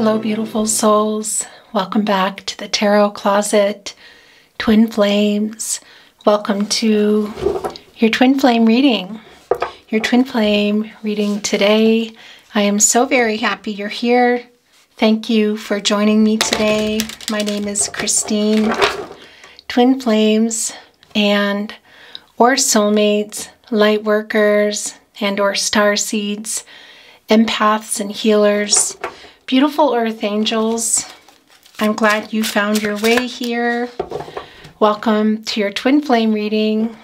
Hello, beautiful souls. Welcome back to the Tarot Closet, Twin Flames. Welcome to your Twin Flame reading. Your Twin Flame reading today. I am so very happy you're here. Thank you for joining me today. My name is Christine. Twin Flames and or soulmates, light workers and or star seeds, empaths and healers, beautiful earth angels. I'm glad you found your way here. Welcome to your Twin Flame reading,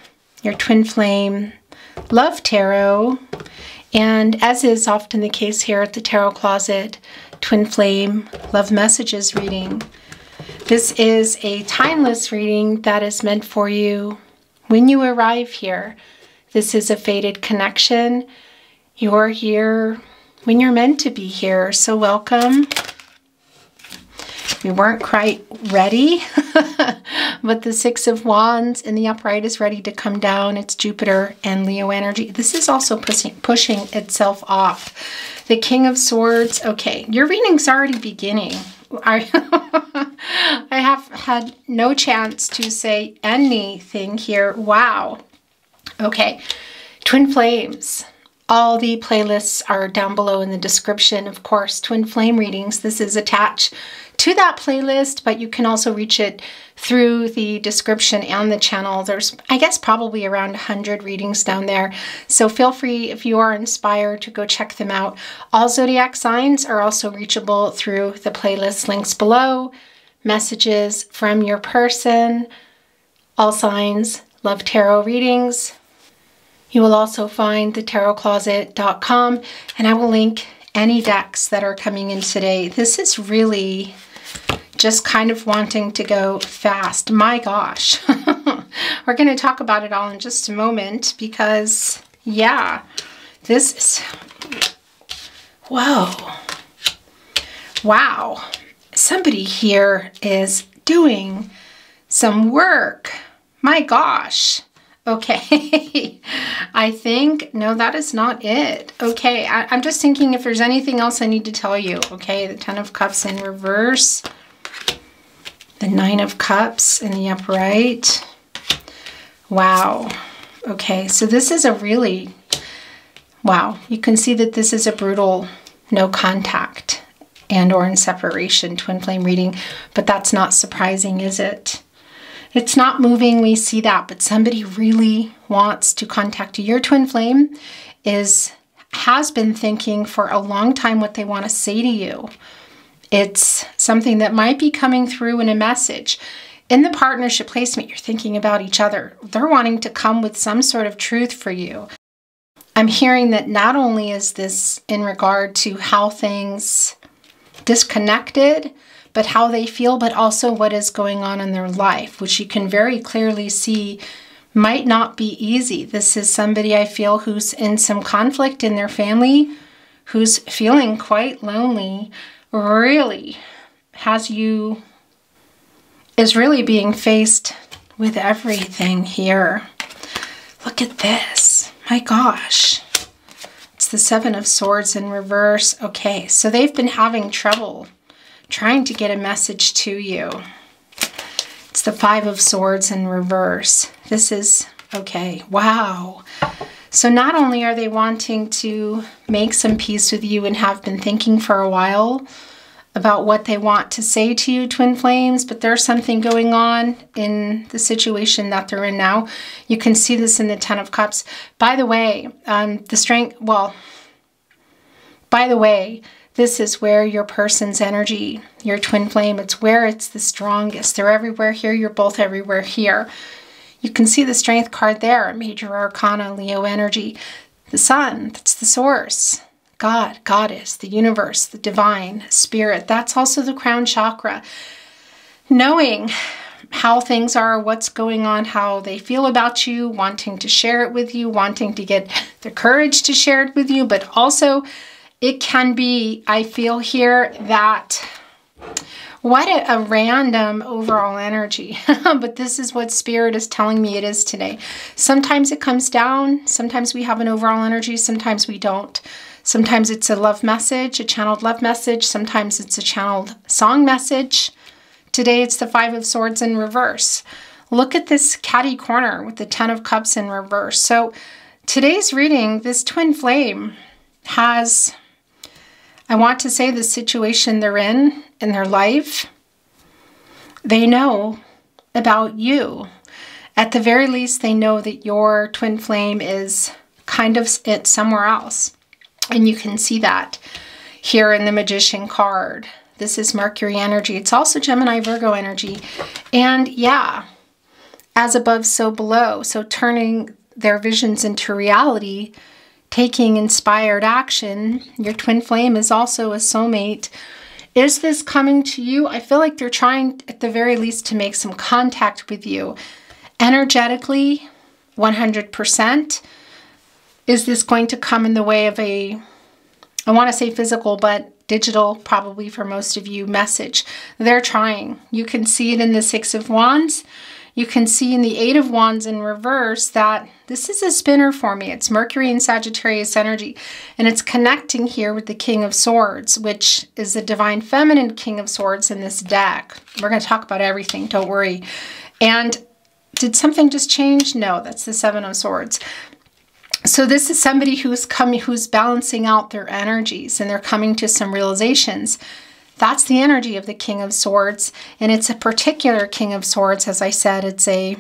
your Twin Flame Love Tarot. And as is often the case here at the Tarot Closet, Twin Flame Love Messages reading. This is a timeless reading that is meant for you when you arrive here. This is a fated connection. You're here when you're meant to be here, so welcome. We weren't quite ready, but the Six of Wands in the upright is ready to come down. It's Jupiter and Leo energy. This is also pushing itself off. The King of Swords. Okay, your reading's already beginning. I have had no chance to say anything here. Wow. Okay, Twin Flames. All the playlists are down below in the description. Of course, Twin Flame readings. This is attached to that playlist, but you can also reach it through the description and the channel. There's, I guess, probably around 100 readings down there. So feel free, if you are inspired, to go check them out. All zodiac signs are also reachable through the playlist links below. Messages from your person. All signs love tarot readings. You will also find the tarotcloset.com, and I will link any decks that are coming in today. This is really just kind of wanting to go fast. My gosh. We're going to talk about it all in just a moment because, yeah, this is... Whoa. Wow. Somebody here is doing some work. My gosh. Okay, I think, no, that is not it. Okay, I'm just thinking if there's anything else I need to tell you. Okay, the Ten of Cups in reverse. The Nine of Cups in the upright. Wow. Okay, so this is a really, wow. You can see that this is a brutal no contact and or in separation Twin Flame reading, but that's not surprising, is it? It's not moving, we see that, but somebody really wants to contact you. Your Twin Flame has been thinking for a long time what they want to say to you. It's something that might be coming through in a message. In the partnership placement, you're thinking about each other. They're wanting to come with some sort of truth for you. I'm hearing that not only is this in regard to how things disconnected, but how they feel, but also what is going on in their life, which you can very clearly see might not be easy. This is somebody I feel who's in some conflict in their family, who's feeling quite lonely, really is really being faced with everything here. Look at this. My gosh. It's the Seven of Swords in reverse. Okay, so they've been having trouble trying to get a message to you. It's the Five of Swords in reverse. This is, okay, wow. So not only are they wanting to make some peace with you and have been thinking for a while about what they want to say to you, Twin Flames, but there's something going on in the situation that they're in now. You can see this in the Ten of Cups. By the way, this is where your person's energy, your Twin Flame, it's where it's the strongest. They're everywhere here. You're both everywhere here. You can see the Strength card there, Major Arcana, Leo energy. The Sun, that's the source. God, Goddess, the universe, the divine, spirit. That's also the crown chakra. Knowing how things are, what's going on, how they feel about you, wanting to share it with you, wanting to get the courage to share it with you, but also it can be, I feel here, that what a random overall energy. But this is what Spirit is telling me it is today. Sometimes it comes down. Sometimes we have an overall energy. Sometimes we don't. Sometimes it's a love message, a channeled love message. Sometimes it's a channeled song message. Today it's the Five of Swords in reverse. Look at this catty corner with the Ten of Cups in reverse. So today's reading, this twin flame has, I want to say, the situation they're in their life. They know about you. At the very least, they know that your twin flame is kind of somewhere else. And you can see that here in the Magician card. This is Mercury energy. It's also Gemini, Virgo energy. And yeah, as above, so below. So turning their visions into reality, taking inspired action. Your twin flame is also a soulmate. Is this coming to you? I feel like they're trying at the very least to make some contact with you. Energetically, 100%. Is this going to come in the way of a, I want to say physical, but digital, probably for most of you, message? They're trying. You can see it in the Six of Wands. You can see in the Eight of Wands in reverse that this is a spinner for me. It's Mercury and Sagittarius energy. And it's connecting here with the King of Swords, which is the Divine Feminine King of Swords in this deck. We're going to talk about everything, don't worry. And did something just change? No, that's the Seven of Swords. So this is somebody who's balancing out their energies, and they're coming to some realizations. That's the energy of the King of Swords, and it's a particular King of Swords. As I said, it's a,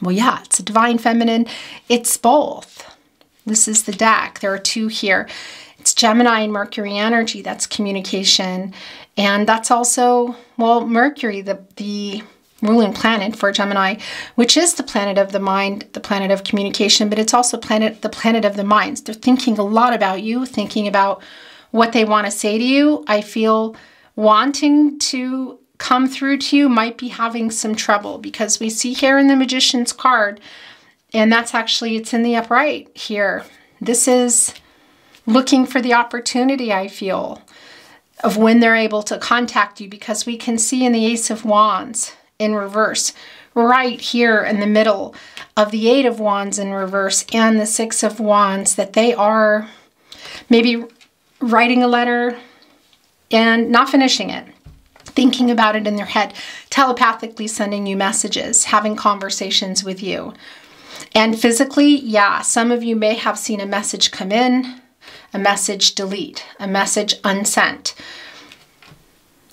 well, yeah, it's a Divine Feminine. It's both. This is the deck. There are two here. It's Gemini and Mercury energy. That's communication. And that's also, well, Mercury, the ruling planet for Gemini, which is the planet of the mind, the planet of communication, but it's also the planet of the minds. They're thinking a lot about you, thinking about what they want to say to you. I feel wanting to come through to you might be having some trouble, because we see here in the Magician's card, and that's actually, it's in the upright here. This is looking for the opportunity, I feel, of when they're able to contact you, because we can see in the Ace of Wands in reverse, right here in the middle of the Eight of Wands in reverse and the Six of Wands, that they are maybe writing a letter and not finishing it, thinking about it in their head, telepathically sending you messages, having conversations with you. And physically, yeah, some of you may have seen a message come in, a message delete, a message unsent.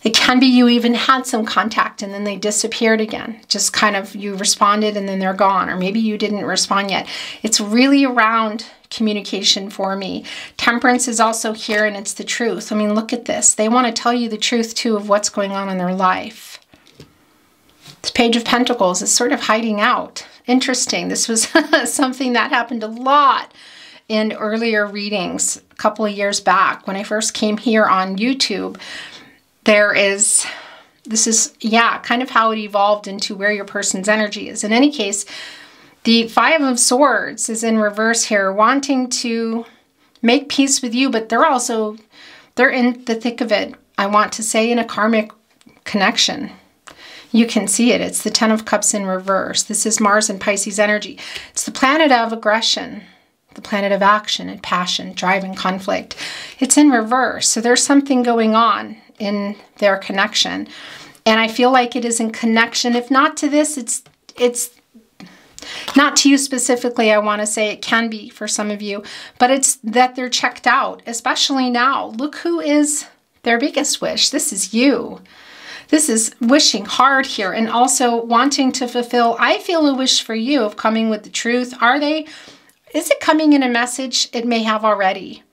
It can be you even had some contact and then they disappeared again. Just kind of, you responded and then they're gone, or maybe you didn't respond yet. It's really around communication for me. Temperance is also here, and it's the truth. I mean, look at this. They want to tell you the truth too of what's going on in their life. This Page of Pentacles is sort of hiding out. Interesting. This was something that happened a lot in earlier readings a couple of years back when I first came here on YouTube. This is, yeah, kind of how it evolved into where your person's energy is. In any case, the Five of Swords is in reverse here, wanting to make peace with you, but they're in the thick of it. I want to say in a karmic connection. You can see it. It's the Ten of Cups in reverse. This is Mars and Pisces energy. It's the planet of aggression, the planet of action and passion, drive and conflict. It's in reverse. So there's something going on in their connection. And I feel like it is in connection. If not to this, it's not to you specifically. I want to say it can be for some of you, but it's that they're checked out, especially now. Look who is their biggest wish. This is you. This is wishing hard here and also wanting to fulfill, I feel, a wish for you of coming with the truth. Is it coming in a message? It may have already.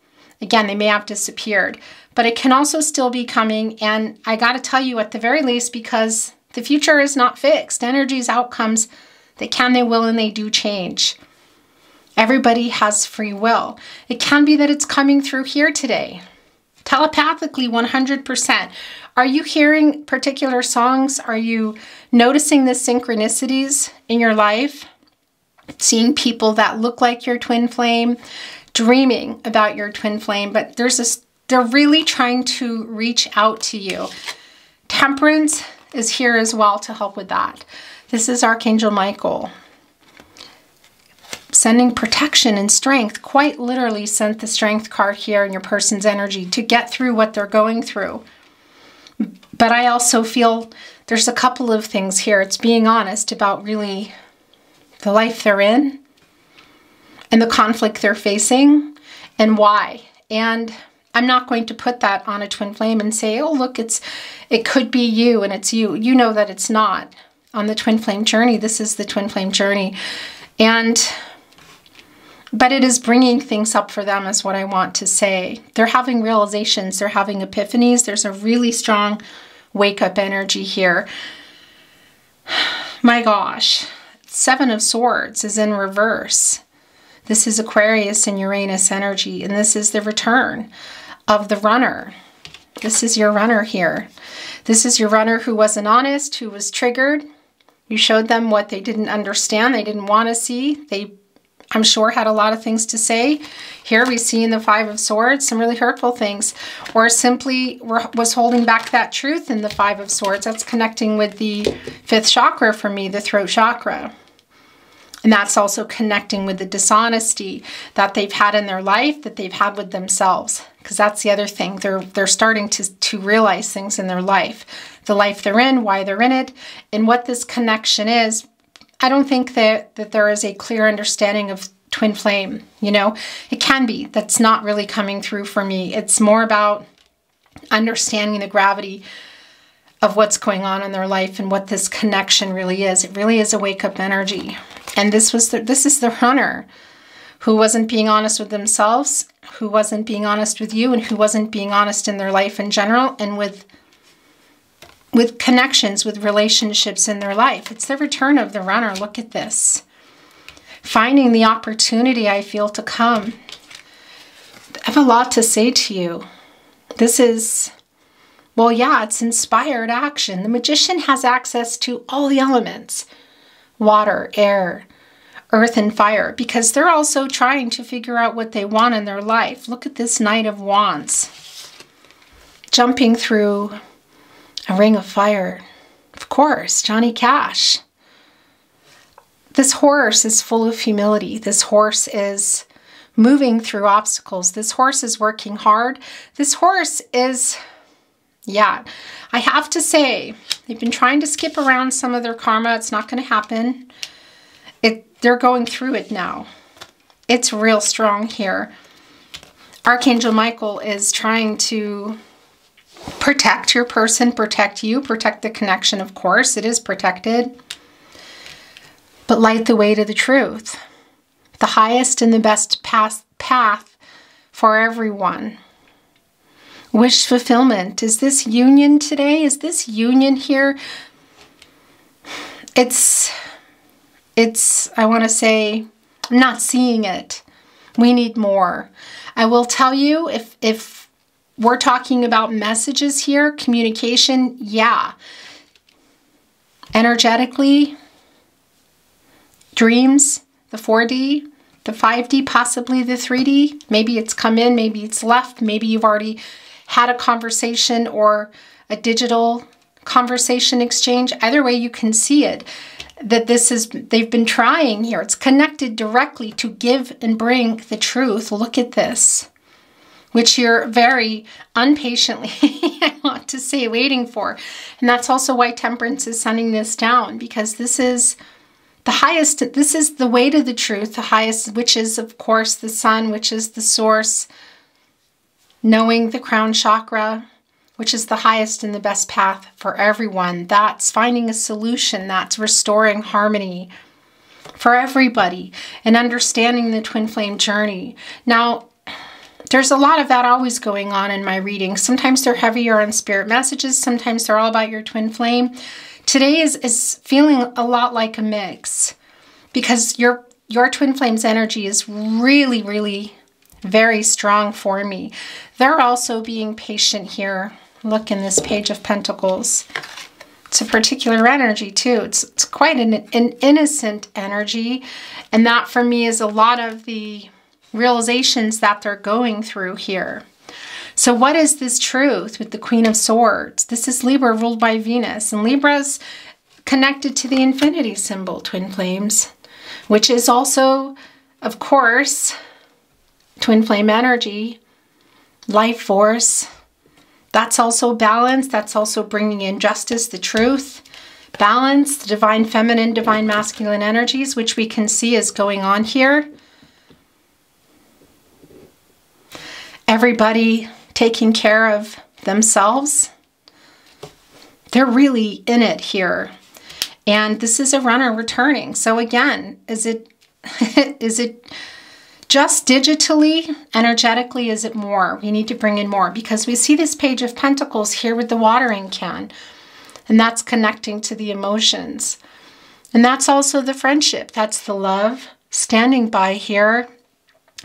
Again, they may have disappeared, but it can also still be coming. And I got to tell you, at the very least, because the future is not fixed. Energies, outcomes, they can, they will, and they do change. Everybody has free will. It can be that it's coming through here today. Telepathically, 100%. Are you hearing particular songs? Are you noticing the synchronicities in your life? Seeing people that look like your twin flame, dreaming about your twin flame, but they're really trying to reach out to you. Temperance is here as well to help with that. This is Archangel Michael. sending protection and strength, quite literally sent the strength card here in your person's energy to get through what they're going through. But I also feel there's a couple of things here. It's being honest about really the life they're in and the conflict they're facing and why. And I'm not going to put that on a twin flame and say, oh, look, it could be you and it's you. You know that it's not. On the twin flame journey, this is the twin flame journey. But it is bringing things up for them is what I want to say. They're having realizations. They're having epiphanies. There's a really strong wake-up energy here. My gosh. 7 of Swords is in reverse. This is Aquarius and Uranus energy, and this is the return of the runner. This is your runner here. This is your runner who wasn't honest, who was triggered. You showed them what they didn't understand, they didn't want to see. They, I'm sure, had a lot of things to say. Here we see in the 5 of Swords some really hurtful things, or simply was holding back that truth in the 5 of Swords. That's connecting with the 5th chakra for me, the throat chakra. And that's also connecting with the dishonesty that they've had in their life, that they've had with themselves. Because that's the other thing. They're starting to realize things in their life. The life they're in, why they're in it, and what this connection is. I don't think that there is a clear understanding of twin flame, you know. It can be. That's not really coming through for me. It's more about understanding the gravity of what's going on in their life and what this connection really is. It really is a wake-up energy. And this is the runner who wasn't being honest with themselves, who wasn't being honest with you, and who wasn't being honest in their life in general, and with connections, with relationships in their life. It's the return of the runner. Look at this. Finding the opportunity, I feel, to come. I have a lot to say to you. This is, well, yeah, it's inspired action. The Magician has access to all the elements. Water, air, earth, and fire, because they're also trying to figure out what they want in their life. Look at this Knight of Wands. Jumping through a ring of fire. Of course, Johnny Cash. This horse is full of humility. This horse is moving through obstacles. This horse is working hard. This horse is, yeah, I have to say, they've been trying to skip around some of their karma. It's not going to happen. They're going through it now. It's real strong here. Archangel Michael is trying to protect your person, protect you, protect the connection, of course. It is protected. But light the way to the truth. The highest and the best path for everyone. Wish fulfillment. Is this union today? Is this union here? I want to say, I'm not seeing it. We need more. I will tell you, if we're talking about messages here, communication, yeah. Energetically, dreams, the 4D, the 5D, possibly the 3D. Maybe it's come in, maybe it's left, maybe you've already had a conversation or a digital conversation exchange. Either way, you can see it. That they've been trying here. It's connected directly to give and bring the truth. Look at this, which you're very impatiently, I want to say, waiting for. And that's also why Temperance is sending this down, because this is the highest, this is the way to the truth, the highest, which is, of course, the sun, which is the source, knowing the crown chakra, which is the highest and the best path for everyone. That's finding a solution. That's restoring harmony for everybody and understanding the twin flame journey. Now, there's a lot of that always going on in my readings. Sometimes they're heavier on spirit messages. Sometimes they're all about your twin flame. Today is feeling a lot like a mix, because your twin flame's energy is really, really very strong for me. They're also being patient here. Look in this Page of Pentacles. It's a particular energy too. It's quite an innocent energy. And that for me is a lot of the realizations that they're going through here. So what is this truth with the Queen of Swords? This is Libra ruled by Venus. And Libra's connected to the infinity symbol, twin flames, which is also of course, twin flame energy, life force, that's also balance. That's also bringing in justice, the truth, balance, the divine feminine, divine masculine energies, which we can see is going on here. Everybody taking care of themselves. They're really in it here. And this is a runner returning. So again, is it is it just digitally, energetically, is it more? We need to bring in more because we see this Page of Pentacles here with the watering can. And that's connecting to the emotions. And that's also the friendship. That's the love. Standing by here,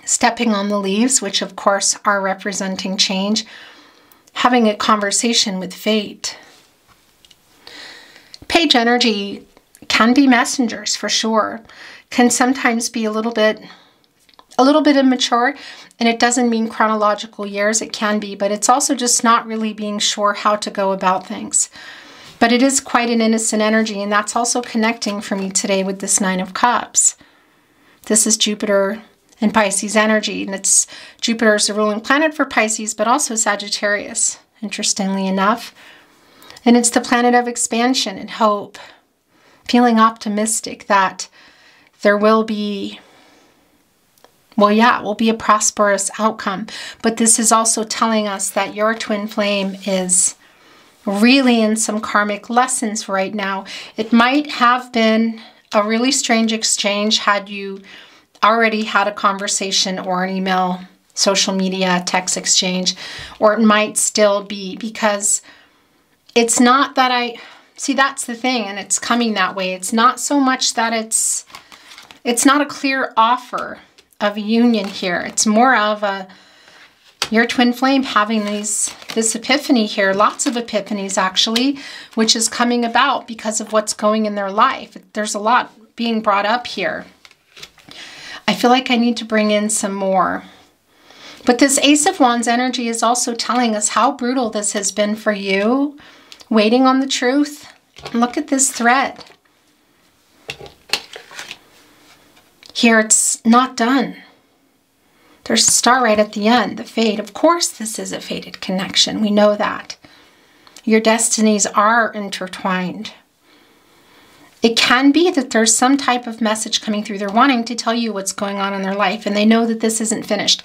stepping on the leaves, which of course are representing change. Having a conversation with fate. Page energy can be messengers for sure. Can sometimes be a little bit immature, and it doesn't mean chronological years. It can be, but it's also just not really being sure how to go about things. But it is quite an innocent energy, and that's also connecting for me today with this Nine of Cups. This is Jupiter and Pisces energy, and it's Jupiter is the ruling planet for Pisces, but also Sagittarius, interestingly enough. And it's the planet of expansion and hope, feeling optimistic that there will be, well, yeah, it will be a prosperous outcome. But this is also telling us that your twin flame is really in some karmic lessons right now. It might have been a really strange exchange had you already had a conversation or an email, social media, text exchange, or it might still be, because it's not that see, that's the thing, and it's coming that way. It's not so much that it's not a clear offer of a union here. It's more of your twin flame having this epiphany here, lots of epiphanies actually, which is coming about because of what's going in their life. There's a lot being brought up here. I feel like I need to bring in some more. But this Ace of Wands energy is also telling us how brutal this has been for you, waiting on the truth. Look at this thread. Here, it's not done. There's a star right at the end, the fate. Of course, this is a fated connection. We know that. Your destinies are intertwined. It can be that there's some type of message coming through. They're wanting to tell you what's going on in their life, and they know that this isn't finished.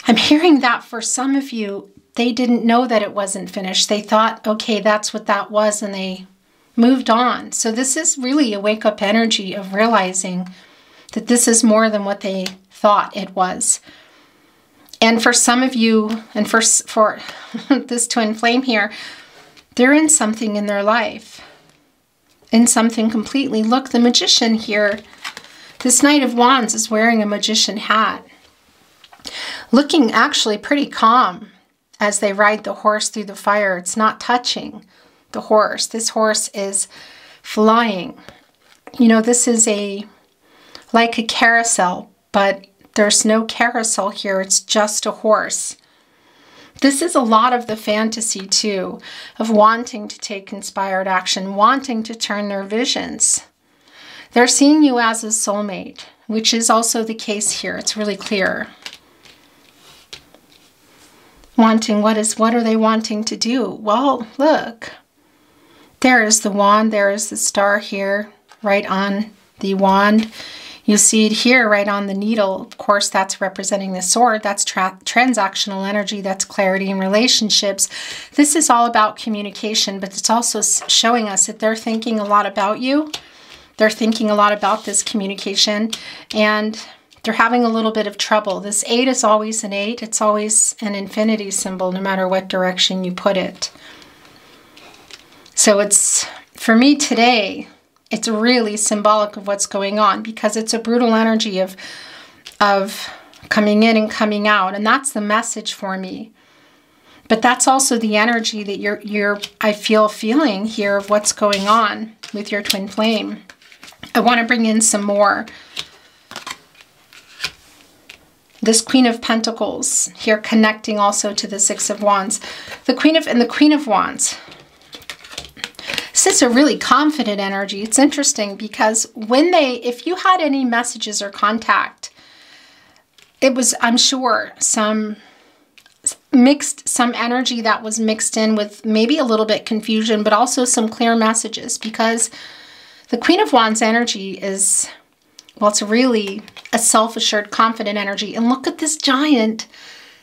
I'm hearing that for some of you, they didn't know that it wasn't finished. They thought, okay, that's what that was, and they moved on. So this is really a wake-up energy of realizing that this is more than what they thought it was. And for some of you, and for this twin flame here, they're in something in their life. In something completely. Look, the magician here, this Knight of Wands is wearing a magician hat. Looking actually pretty calm as they ride the horse through the fire. It's not touching the horse. This horse is flying. You know, this is like a carousel, but there's no carousel here. It's just a horse. This is a lot of the fantasy, too, of wanting to take inspired action, wanting to turn their visions. They're seeing you as a soulmate, which is also the case here. It's really clear. Wanting, what are they wanting to do? Well, look. There is the wand. There is the star here, right on the wand. You see it here right on the needle. Of course, that's representing the sword. That's transactional energy. That's clarity in relationships. This is all about communication, but it's also showing us that they're thinking a lot about you. They're thinking a lot about this communication, and they're having a little bit of trouble. This 8 is always an 8. It's always an infinity symbol, no matter what direction you put it. So it's, for me today, it's really symbolic of what's going on, because it's a brutal energy of coming in and coming out. And that's the message for me. But that's also the energy that I feel feeling here of what's going on with your twin flame. I want to bring in some more. This Queen of Pentacles here, connecting also to the 6 of Wands. The Queen of Wands. This is a really confident energy. It's interesting because if you had any messages or contact, it was, I'm sure, some energy that was mixed in with maybe a little bit confusion, but also some clear messages, because the Queen of Wands energy is, well, it's really a self-assured, confident energy. And look at this giant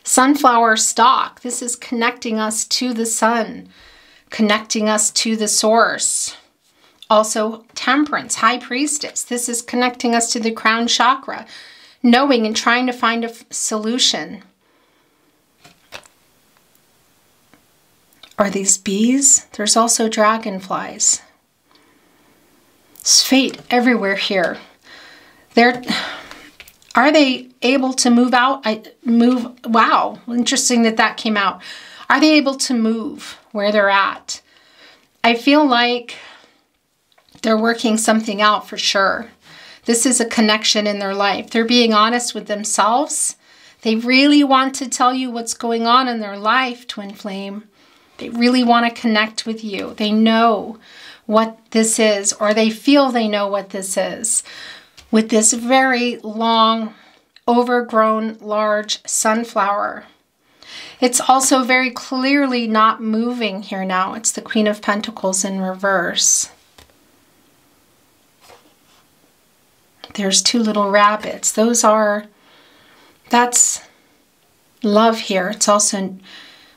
sunflower stalk. This is connecting us to the sun, connecting us to the source. Also, Temperance, High Priestess. This is connecting us to the crown chakra, knowing and trying to find a solution. Are these bees? There's also dragonflies. It's fate everywhere here. Are they able to move out? Wow, interesting that came out. Are they able to move where they're at? I feel like they're working something out for sure. This is a connection in their life. They're being honest with themselves. They really want to tell you what's going on in their life, Twin Flame. They really want to connect with you. They know what this is, or they feel they know what this is. With this very long, overgrown, large sunflower. It's also very clearly not moving here now. It's the Queen of Pentacles in reverse. There's two little rabbits. That's love here. It's also,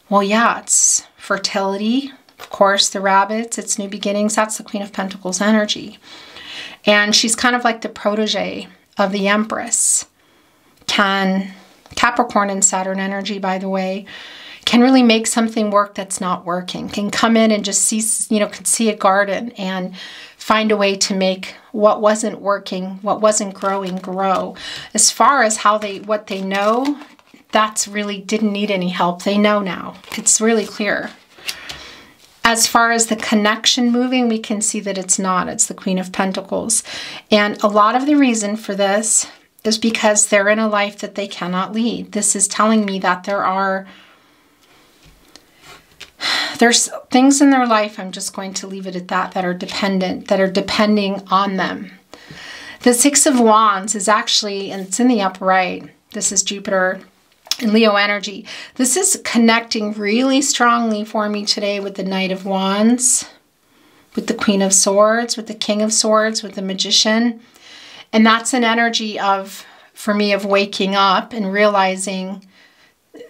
well, yeah, it's fertility. Of course, the rabbits, it's new beginnings. That's the Queen of Pentacles energy. And she's kind of like the protege of the Empress. Capricorn and Saturn energy, by the way, can really make something work that's not working. Can come in and just see, can see a garden and find a way to make what wasn't working, what wasn't growing, grow. As far as what they know, that's really didn't need any help. They know now. It's really clear. As far as the connection moving, we can see that it's not. It's the Queen of Pentacles. And a lot of the reason for this is because they're in a life that they cannot lead. This is telling me that there's things in their life, I'm just going to leave it at that are depending on them. The Six of Wands is actually, and it's in the upright, this is Jupiter and Leo energy. This is connecting really strongly for me today with the Knight of Wands, with the Queen of Swords, with the King of Swords, with the Magician. And that's an energy for me, of waking up and realizing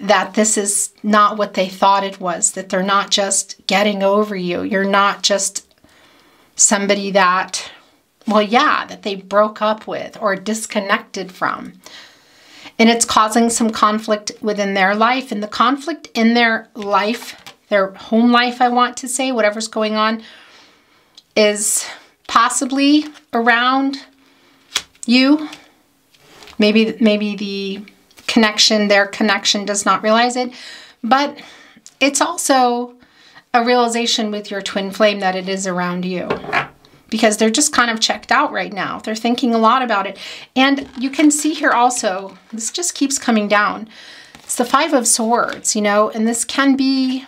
that this is not what they thought it was, that they're not just getting over you. You're not just somebody that, well, yeah, that they broke up with or disconnected from. And it's causing some conflict within their life. And the conflict in their life, their home life, I want to say, whatever's going on, is possibly around you. Maybe the connection, their connection, does not realize it. But it's also a realization with your twin flame that it is around you. Because they're just kind of checked out right now. They're thinking a lot about it. And you can see here also, this just keeps coming down. It's the Five of Swords, and this can be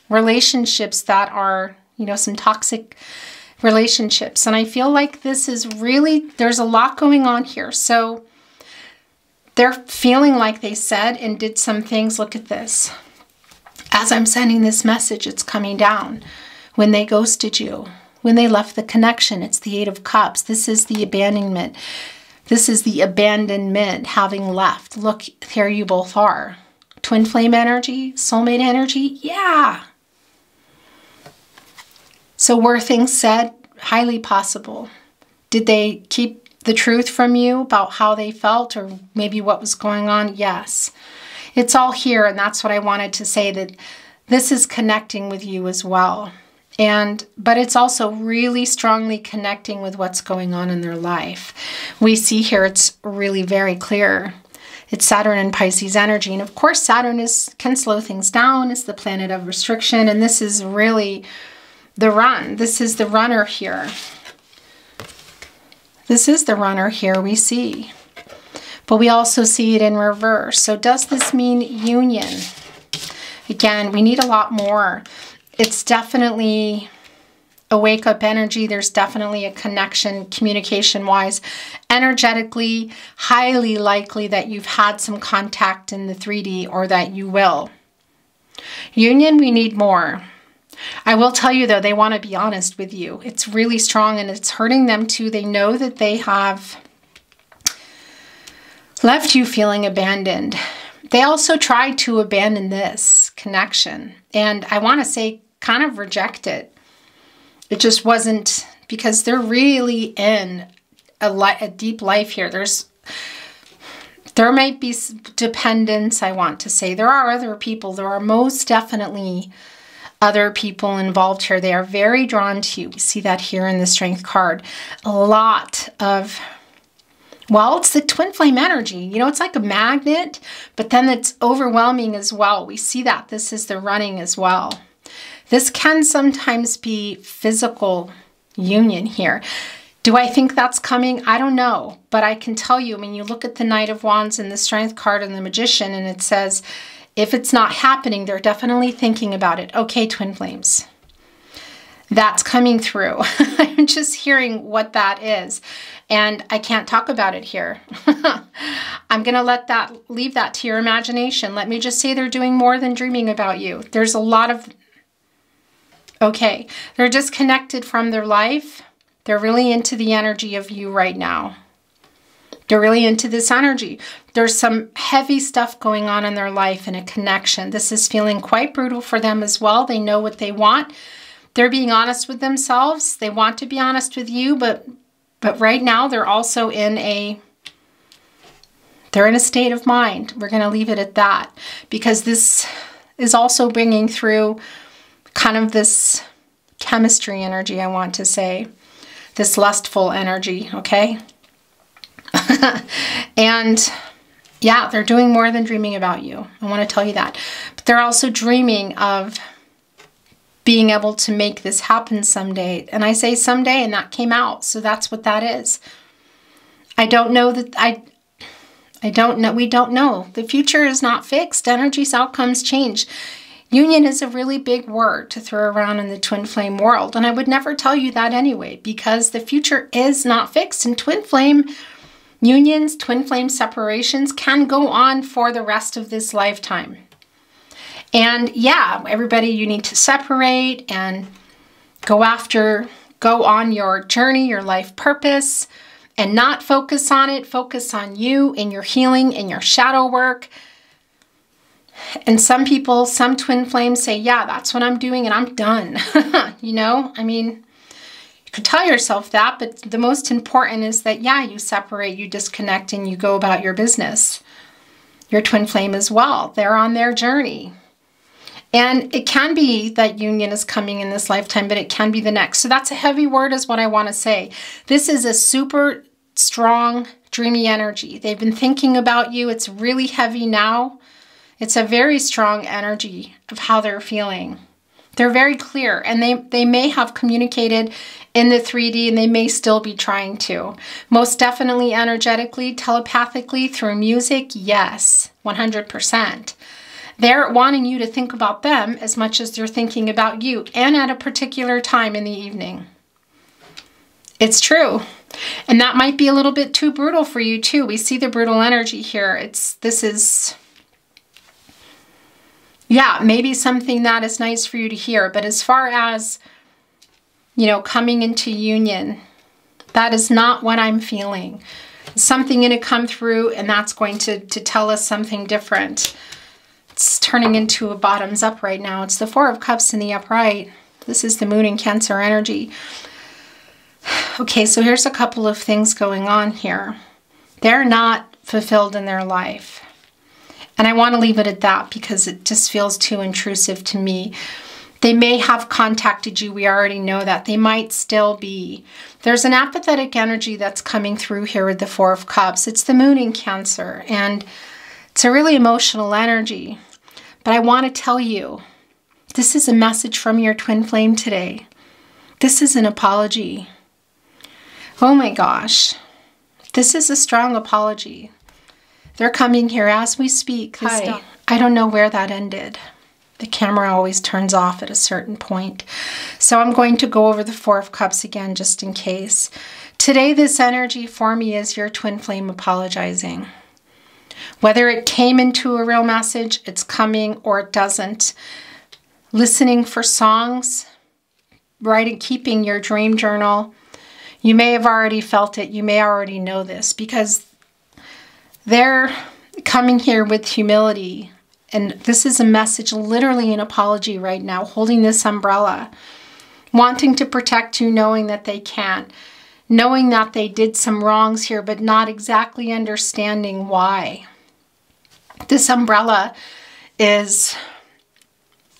relationships that are, some toxic relationships. And I feel like this is really, there's a lot going on here. So they're feeling like they said and did some things. Look at this. As I'm sending this message, it's coming down. When they ghosted you, when they left the connection, it's the Eight of Cups. This is the abandonment. This is the abandonment, having left. Look, here you both are. Twin flame energy, soulmate energy, yeah. So were things said? Highly possible. Did they keep the truth from you about how they felt or maybe what was going on? Yes. It's all here, and that's what I wanted to say, that this is connecting with you as well. But it's also really strongly connecting with what's going on in their life. We see here it's really very clear. It's Saturn and Pisces energy. And of course, Saturn can slow things down. It's the planet of restriction. And this is really the run. This is the runner here. This is the runner here we see. But we also see it in reverse. So does this mean union? Again, we need a lot more. It's definitely a wake-up energy. There's definitely a connection communication-wise. Energetically, highly likely that you've had some contact in the 3D or that you will. Union, we need more. I will tell you though, they want to be honest with you. It's really strong and it's hurting them too. They know that they have left you feeling abandoned. They also tried to abandon this connection. And I want to say kind of reject it. It just wasn't, because they're really in a deep life here. There might be dependence, I want to say. There are other people. There are most definitely other people involved here. They are very drawn to you. We see that here in the Strength card. A lot of, well, it's the twin flame energy. You know, it's like a magnet, but then it's overwhelming as well. We see that this is the running as well. This can sometimes be physical union here. Do I think that's coming? I don't know, but I can tell you, I mean, you look at the Knight of Wands and the Strength card and the Magician, and it says, if it's not happening, they're definitely thinking about it. Okay, twin flames. That's coming through. I'm just hearing what that is, and I can't talk about it here. I'm going to leave that to your imagination. Let me just say they're doing more than dreaming about you. There's a lot of, okay, they're disconnected from their life. They're really into the energy of you right now. They're really into this energy. There's some heavy stuff going on in their life and a connection. This is feeling quite brutal for them as well. They know what they want. They're being honest with themselves. They want to be honest with you, but right now they're also in a state of mind. We're going to leave it at that, because this is also bringing through kind of this chemistry energy, I want to say. This lustful energy, okay? And yeah, they're doing more than dreaming about you. I want to tell you that. But they're also dreaming of being able to make this happen someday. And I say someday, and that came out. So that's what that is. I don't know that, I don't know. We don't know. The future is not fixed. Energy's outcomes change. Union is a really big word to throw around in the twin flame world. And I would never tell you that anyway, because the future is not fixed. And twin flame unions, twin flame separations can go on for the rest of this lifetime. And yeah, everybody, you need to separate and go on your journey, your life purpose, and not focus on it. Focus on you and your healing and your shadow work. And some people, some twin flames say, yeah, that's what I'm doing and I'm done. You know, I mean, you could tell yourself that, but the most important is that, yeah, you separate, you disconnect, and you go about your business. Your twin flame as well. They're on their journey. And it can be that union is coming in this lifetime, but it can be the next. So that's a heavy word is what I want to say. This is a super strong, dreamy energy. They've been thinking about you. It's really heavy now. It's a very strong energy of how they're feeling. They're very clear, and they may have communicated in the 3D, and they may still be trying to. Most definitely energetically, telepathically, through music, yes, 100%. They're wanting you to think about them as much as they're thinking about you, and at a particular time in the evening. It's true. And that might be a little bit too brutal for you too. We see the brutal energy here. Yeah, maybe something that is nice for you to hear. But as far as, you know, coming into union, that is not what I'm feeling. Something going to come through, and that's going to tell us something different. It's turning into a bottoms up right now. It's the Four of Cups in the upright. This is the Moon in Cancer energy. Okay, so here's a couple of things going on here. They're not fulfilled in their life. And I want to leave it at that because it just feels too intrusive to me. They may have contacted you. We already know that. They might still be. There's an apathetic energy that's coming through here with the Four of Cups. It's the Moon in Cancer, and it's a really emotional energy. But I want to tell you, this is a message from your twin flame today. This is an apology. Oh my gosh. This is a strong apology. They're coming here as we speak. I don't know where that ended. The camera always turns off at a certain point. So I'm going to go over the Four of Cups again, just in case. Today, this energy for me is your twin flame apologizing. Whether it came into a real message, it's coming, or it doesn't. Listening for songs, writing, keeping your dream journal. You may have already felt it. You may already know this, because they're coming here with humility. And this is a message, literally an apology right now, holding this umbrella, wanting to protect you, knowing that they can't, knowing that they did some wrongs here, but not exactly understanding why. This umbrella is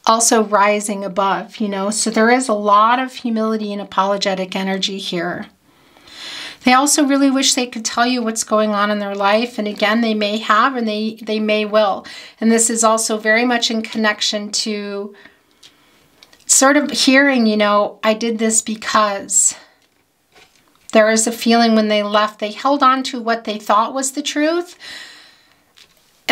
also rising above, you know, so there is a lot of humility and apologetic energy here. They also really wish they could tell you what's going on in their life. And again, they may have, and they may will. And this is also very much in connection to sort of hearing, you know, I did this because. There is a feeling when they left, they held on to what they thought was the truth,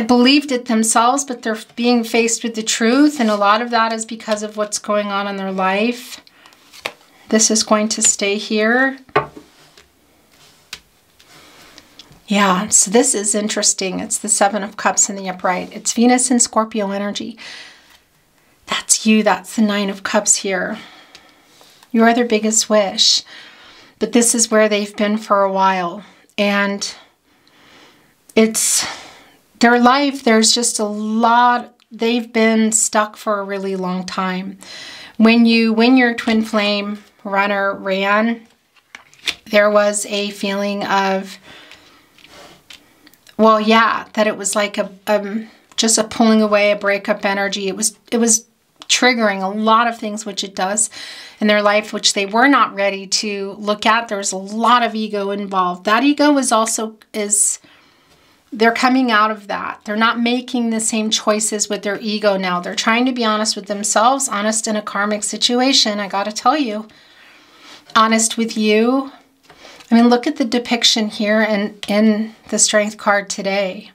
believed it themselves, but they're being faced with the truth. And a lot of that is because of what's going on in their life. This is going to stay here. Yeah, so this is interesting. It's the Seven of Cups in the upright. It's Venus and Scorpio energy. That's you. That's the Nine of Cups here. You are their biggest wish. But this is where they've been for a while. And it's their life. There's just a lot. They've been stuck for a really long time. When your twin flame runner ran, there was a feeling of, well, yeah, that it was like just a pulling away, a breakup energy. It was triggering a lot of things, which it does in their life, which they were not ready to look at. There was a lot of ego involved. That ego they're coming out of that. They're not making the same choices with their ego now. They're trying to be honest with themselves, honest in a karmic situation. I got to tell you, honest with you. I mean, look at the depiction here in the Strength card today.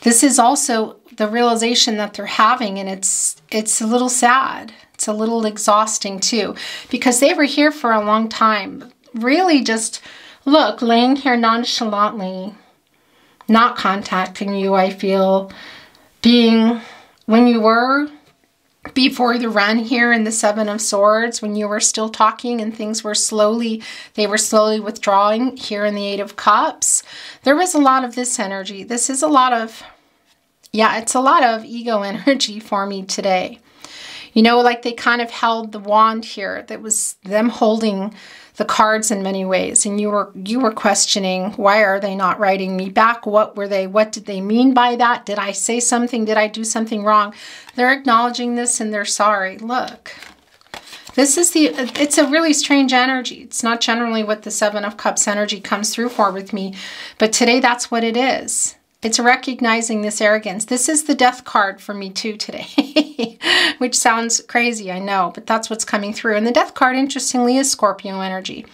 This is also the realization that they're having, and it's a little sad. It's a little exhausting too, because they were here for a long time. Really just, look, laying here nonchalantly, not contacting you, I feel, when you were, before the run here in the Seven of Swords, when you were still talking and things were they were slowly withdrawing here in the Eight of Cups, there was a lot of this energy. This is a lot of, yeah, it's a lot of ego energy for me today. You know, like they kind of held the wand here. That was them holding the cards in many ways. And you were questioning, why are they not writing me back? What did they mean by that? Did I say something? Did I do something wrong? They're acknowledging this and they're sorry. Look, it's a really strange energy. It's not generally what the Seven of Cups energy comes through for with me. But today that's what it is. It's recognizing this arrogance. This is the Death card for me too today, which sounds crazy, I know, but that's what's coming through. And the Death card, interestingly, is Scorpio energy.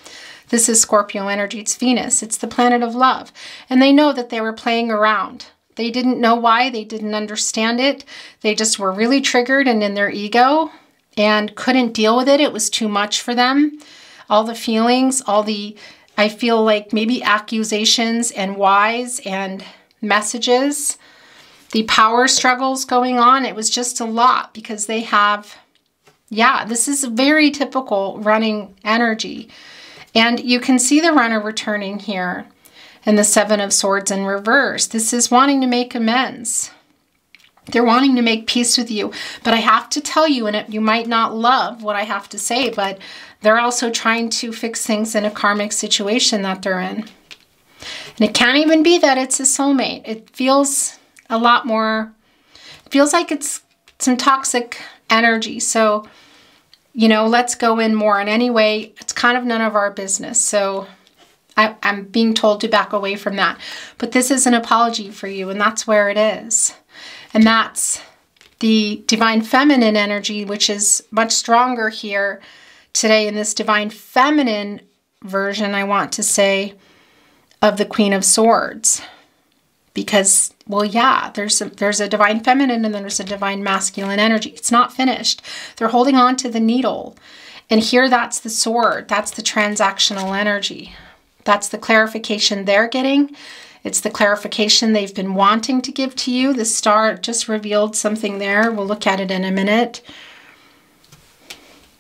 This is Scorpio energy. It's Venus. It's the planet of love. And they know that they were playing around. They didn't know why. They didn't understand it. They just were really triggered and in their ego and couldn't deal with it. It was too much for them. All the feelings, I feel like maybe accusations and whys and messages, the power struggles going on. It was just a lot because they have, yeah, this is very typical running energy. And you can see the runner returning here and the Seven of Swords in reverse. This is wanting to make amends. They're wanting to make peace with you. But I have to tell you, and you might not love what I have to say, but they're also trying to fix things in a karmic situation that they're in. And it can't even be that it's a soulmate. It feels a lot more, it feels like it's some toxic energy. So, you know, let's go in more. And anyway, it's kind of none of our business. So I'm being told to back away from that. But this is an apology for you, and that's where it is. And that's the Divine Feminine energy, which is much stronger here today in this Divine Feminine version, I want to say, of the Queen of Swords, because well, yeah, there's a divine feminine and then there's a divine masculine energy. It's not finished. They're holding on to the needle. And here, that's the sword. That's the transactional energy. That's the clarification they're getting. It's the clarification they've been wanting to give to you. The star just revealed something there. We'll look at it in a minute.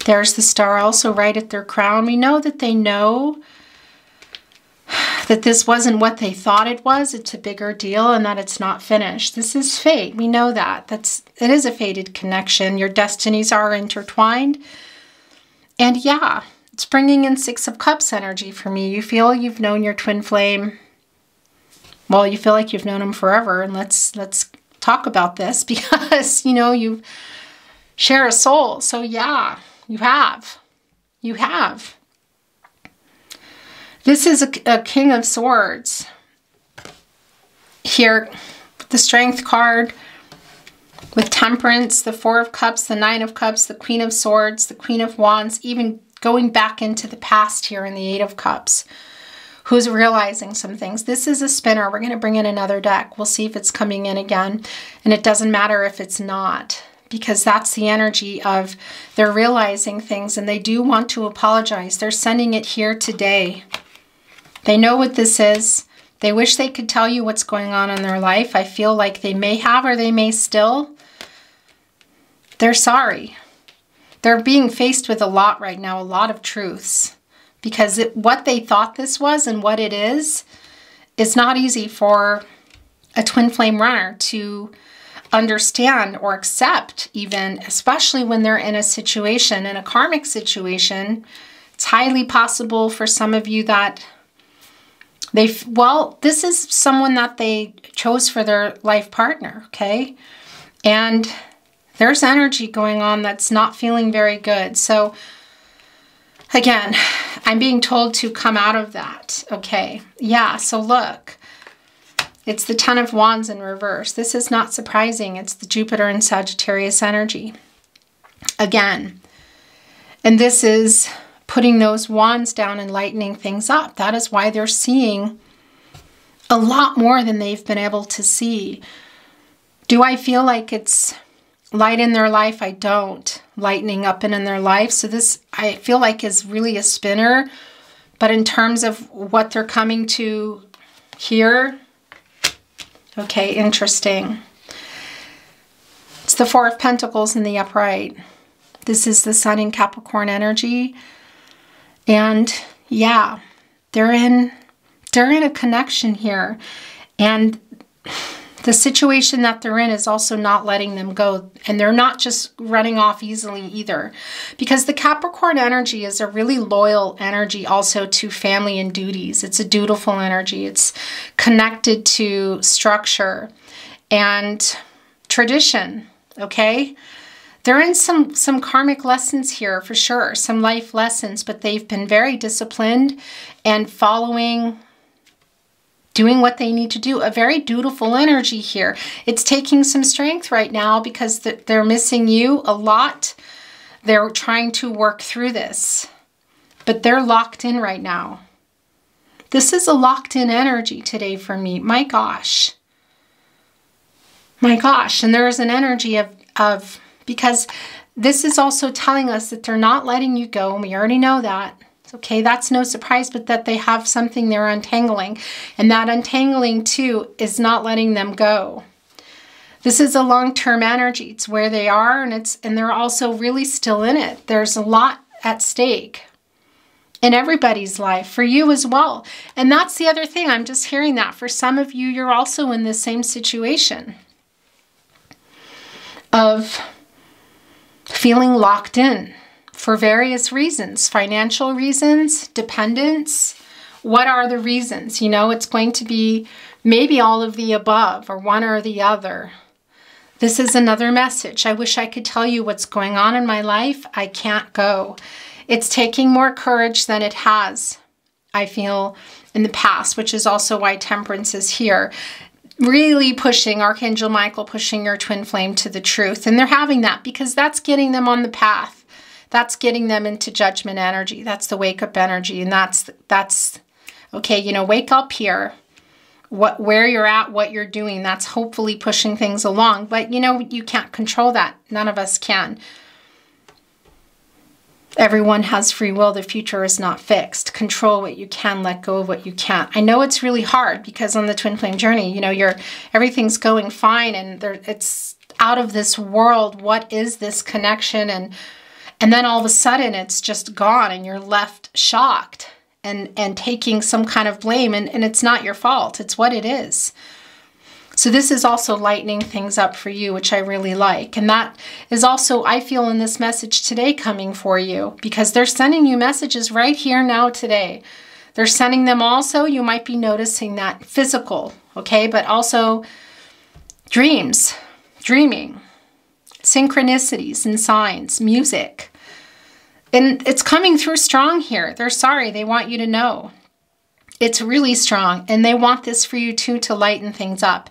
There's the star also right at their crown. We know that they know that this wasn't what they thought it was. It's a bigger deal and that it's not finished. This is fate. We know that. It is a fated connection. Your destinies are intertwined. And yeah, it's bringing in Six of Cups energy for me. You feel you've known your twin flame. Well, you feel like you've known them forever. And let's talk about this because, you know, you share a soul. So yeah, you have. You have. This is a King of Swords. Here, the Strength card with Temperance, the Four of Cups, the Nine of Cups, the Queen of Swords, the Queen of Wands, even going back into the past here in the Eight of Cups. Who's realizing some things. This is a spinner. We're going to bring in another deck. We'll see if it's coming in again. And it doesn't matter if it's not, because that's the energy of they're realizing things and they do want to apologize. They're sending it here today. They know what this is. They wish they could tell you what's going on in their life. I feel like they may have or they may still. They're sorry. They're being faced with a lot right now, a lot of truths. Because what they thought this was and what it is not easy for a twin flame runner to understand or accept even, especially when they're in a situation, in a karmic situation. It's highly possible for some of you that this is someone that they chose for their life partner, okay? And there's energy going on that's not feeling very good. So again, I'm being told to come out of that. Okay. Yeah. So look, it's the Ten of Wands in reverse. This is not surprising. It's the Jupiter and Sagittarius energy. Again. And this is putting those wands down and lightening things up. That is why they're seeing a lot more than they've been able to see. Do I feel like it's light in their life? I don't. Lightening up and in their life. So this, I feel like, is really a spinner. But in terms of what they're coming to here, okay, interesting. It's the Four of Pentacles in the upright. This is the Sun in Capricorn energy. And yeah, they're in a connection here. And the situation that they're in is also not letting them go. And they're not just running off easily either. Because the Capricorn energy is a really loyal energy also to family and duties. It's a dutiful energy. It's connected to structure and tradition, okay? They're in some karmic lessons here for sure, some life lessons, but they've been very disciplined and following, doing what they need to do. A very dutiful energy here. It's taking some strength right now because they're missing you a lot. They're trying to work through this, but they're locked in right now. This is a locked in energy today for me. My gosh. My gosh. And there is an energy of because this is also telling us that they're not letting you go. And we already know that. Okay, that's no surprise, but that they have something they're untangling. And that untangling too is not letting them go. This is a long-term energy. It's where they are, and they're also really still in it. There's a lot at stake in everybody's life, for you as well. And that's the other thing. I'm just hearing that. For some of you, you're also in the same situation of feeling locked in for various reasons, financial reasons, dependence. What are the reasons? You know, it's going to be maybe all of the above or one or the other. This is another message. I wish I could tell you what's going on in my life. I can't go. It's taking more courage than it has, I feel, in the past, which is also why Temperance is here. Really pushing, Archangel Michael pushing your twin flame to the truth. And they're having that because that's getting them on the path. That's getting them into judgment energy. That's the wake up energy. And that's okay, you know, wake up here. where you're at, what you're doing. That's hopefully pushing things along. But, you know, you can't control that. None of us can. Everyone has free will. The future is not fixed. Control what you can, let go of what you can't. I know it's really hard because on the twin flame journey, you know, everything's going fine and it's out of this world. What is this connection? And then all of a sudden it's just gone and you're left shocked and taking some kind of blame. And it's not your fault. It's what it is. So this is also lightening things up for you, which I really like. And that is also, I feel, in this message today coming for you, because they're sending you messages right here now today. They're sending them also, you might be noticing that physical, okay? But also dreams, dreaming, synchronicities and signs, music. And it's coming through strong here. They're sorry. They want you to know. It's really strong, and they want this for you too, to lighten things up.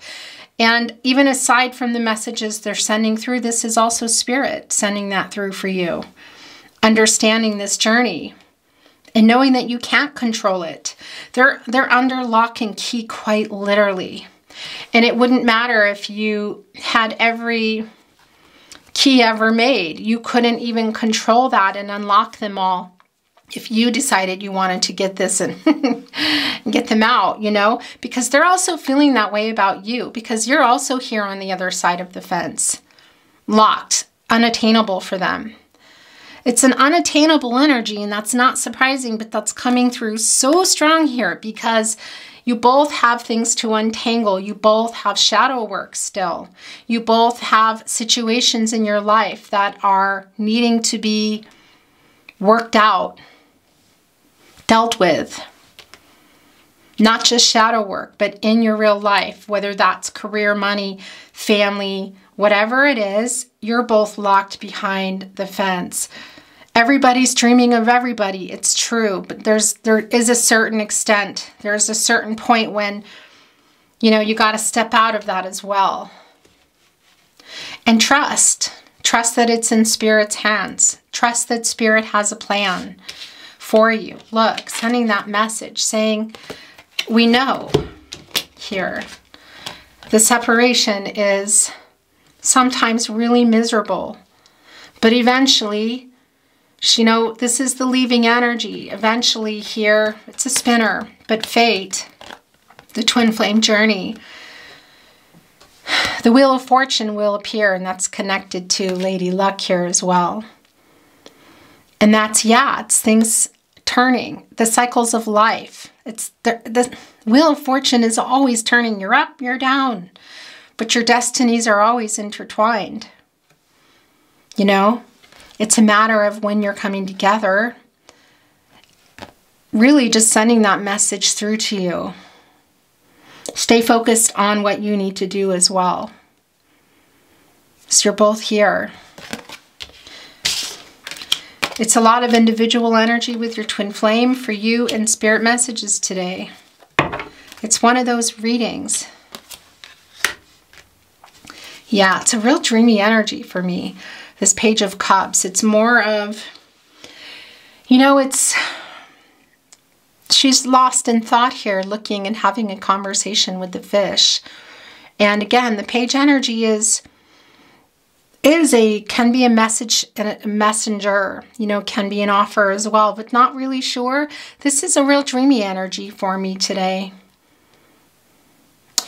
And even aside from the messages they're sending through, this is also spirit sending that through for you. Understanding this journey and knowing that you can't control it. They're under lock and key, quite literally. And it wouldn't matter if you had every key ever made. You couldn't even control that and unlock them all. If you decided you wanted to get this and get them out, you know, because they're also feeling that way about you, because you're also here on the other side of the fence, locked, unattainable for them. It's an unattainable energy, and that's not surprising, but that's coming through so strong here because you both have things to untangle. You both have shadow work still. You both have situations in your life that are needing to be worked out, dealt with. Not just shadow work, but in your real life, whether that's career, money, family, whatever it is, you're both locked behind the fence. Everybody's dreaming of everybody. It's true, but there is a certain extent. There's a certain point when, you know, you got to step out of that as well. And trust. Trust that it's in Spirit's hands. Trust that Spirit has a plan for you. Look, sending that message saying, we know here the separation is sometimes really miserable, but eventually, you know, this is the leaving energy. Eventually here, it's a spinner, but fate, the twin flame journey, the Wheel of Fortune will appear, and that's connected to Lady Luck here as well. And that's, yeah, it's things turning, the cycles of life. It's the Wheel of Fortune is always turning. You're up, you're down, but your destinies are always intertwined. You know, it's a matter of when you're coming together, really just sending that message through to you. Stay focused on what you need to do as well. So you're both here. It's a lot of individual energy with your twin flame for you and spirit messages today. It's one of those readings. Yeah, it's a real dreamy energy for me. This Page of Cups. It's more of, you know, she's lost in thought here, looking and having a conversation with the fish. And again, the page energy can be a message and a messenger, you know, can be an offer as well, but not really sure. This is a real dreamy energy for me today.